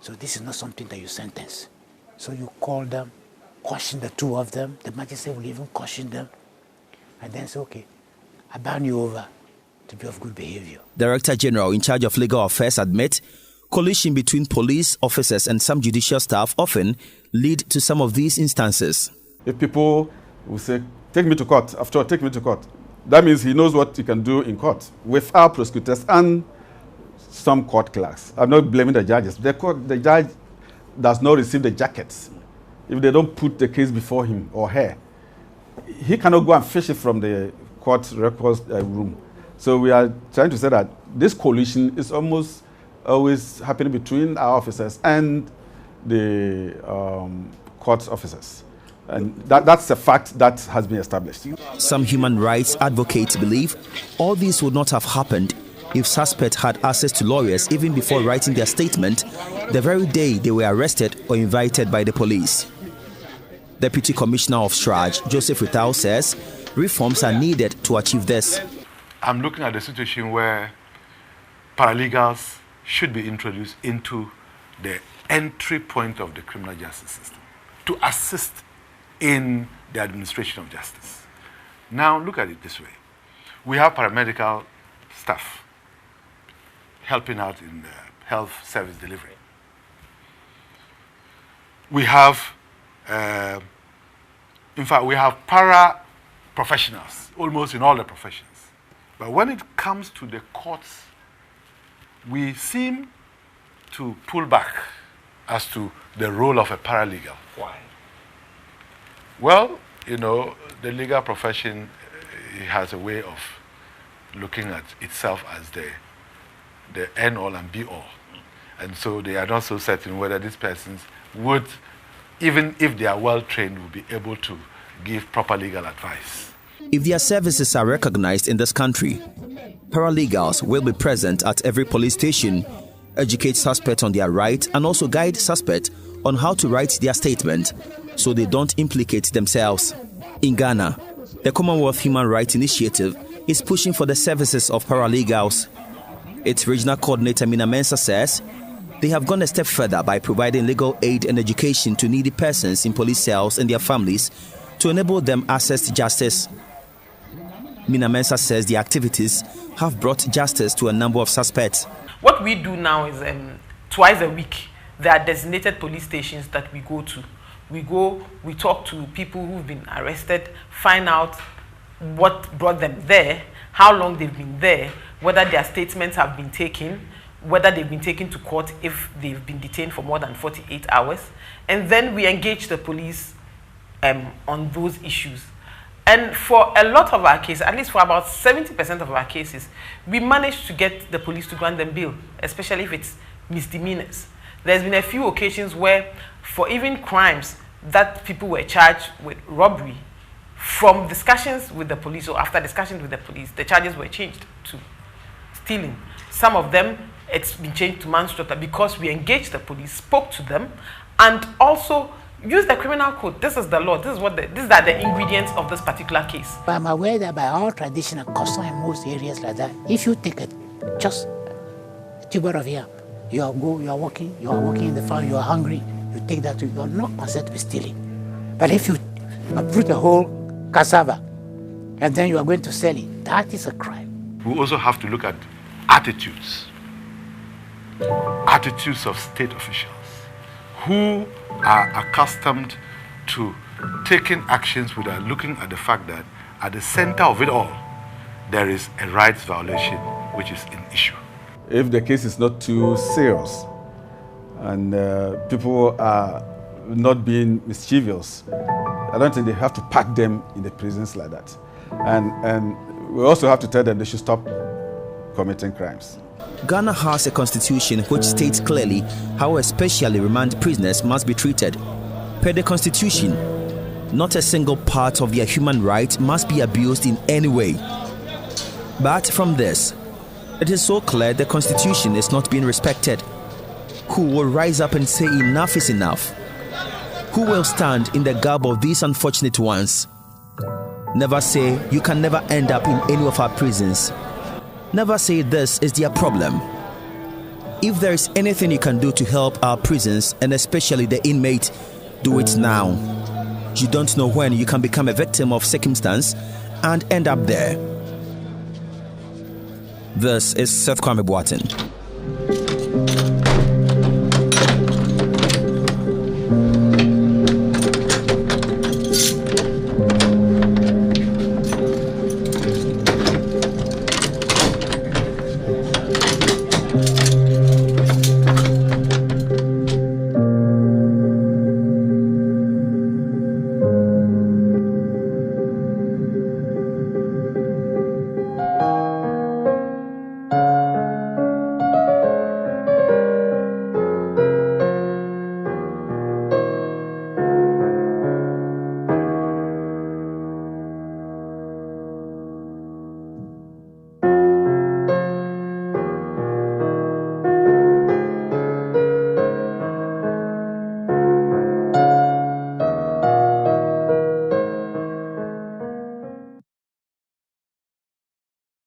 So this is not something that you sentence. So you call them, caution the two of them, the magistrate will even caution them, and then say, okay, I ban you over to be of good behavior. Director General in charge of legal affairs admits collision between police officers and some judicial staff often lead to some of these instances. If people will say, take me to court, after all, take me to court, that means he knows what he can do in court with our prosecutors and some court clerks. I'm not blaming the judges. The judge does not receive the jackets. If they don't put the case before him or her, he cannot go and fish it from the court records room. So we are trying to say that this collision is almost always happening between our officers and the court officers. And that's a fact that has been established. Some human rights advocates believe all this would not have happened if suspects had access to lawyers even before writing their statement the very day they were arrested or invited by the police. Deputy Commissioner of Straj, Joseph Ritao, says reforms are needed to achieve this. I'm looking at a situation where paralegals should be introduced into the entry point of the criminal justice system to assist in the administration of justice. Now look at it this way. We have paramedical staff helping out in the health service delivery. We have, in fact, we have para-professionals almost in all the professions. But when it comes to the courts, we seem to pull back as to the role of a paralegal. Why? Well, you know, the legal profession has a way of looking at itself as the end all and be all. And so they are not so certain whether these persons would, even if they are well trained, will be able to give proper legal advice. If their services are recognized in this country, paralegals will be present at every police station, educate suspects on their rights, and also guide suspects on how to write their statement so they don't implicate themselves. In Ghana, the Commonwealth Human Rights Initiative is pushing for the services of paralegals. Its regional coordinator Mina Mensah says they have gone a step further by providing legal aid and education to needy persons in police cells and their families to enable them access to justice. Mina Mensah says the activities have brought justice to a number of suspects. What we do now is twice a week, there are designated police stations that we go to. We talk to people who've been arrested, find out what brought them there, how long they've been there, whether their statements have been taken, whether they've been taken to court if they've been detained for more than 48 hours. And then we engage the police on those issues. And for a lot of our cases, at least for about 70% of our cases, we managed to get the police to grant them bail, especially if it's misdemeanors. There's been a few occasions where, for even crimes that people were charged with robbery, from discussions with the police or after discussions with the police, the charges were changed to stealing. Some of them, it's been changed to manslaughter because we engaged the police, spoke to them, and also use the criminal code. This is the law. These are the ingredients of this particular case. I'm aware that by our traditional custom in most areas like that, if you take just a tuber of yam, you are walking in the farm, you are hungry, you take that, you are not considered to be stealing. But if you uproot the whole cassava and then you are going to sell it, that is a crime. We also have to look at attitudes of state officials who are accustomed to taking actions without looking at the fact that at the center of it all, there is a rights violation which is an issue. If the case is not too serious and people are not being mischievous, I don't think they have to pack them in the prisons like that. And we also have to tell them they should stop committing crimes. Ghana has a constitution which states clearly how especially remand prisoners must be treated. Per the constitution, not a single part of their human right must be abused in any way. But from this, it is so clear the constitution is not being respected. Who will rise up and say enough is enough? Who will stand in the gap of these unfortunate ones? Never say you can never end up in any of our prisons. Never say this is their problem. If there is anything you can do to help our prisons, and especially the inmate, do it now. You don't know when you can become a victim of circumstance and end up there. This is Seth Boateng.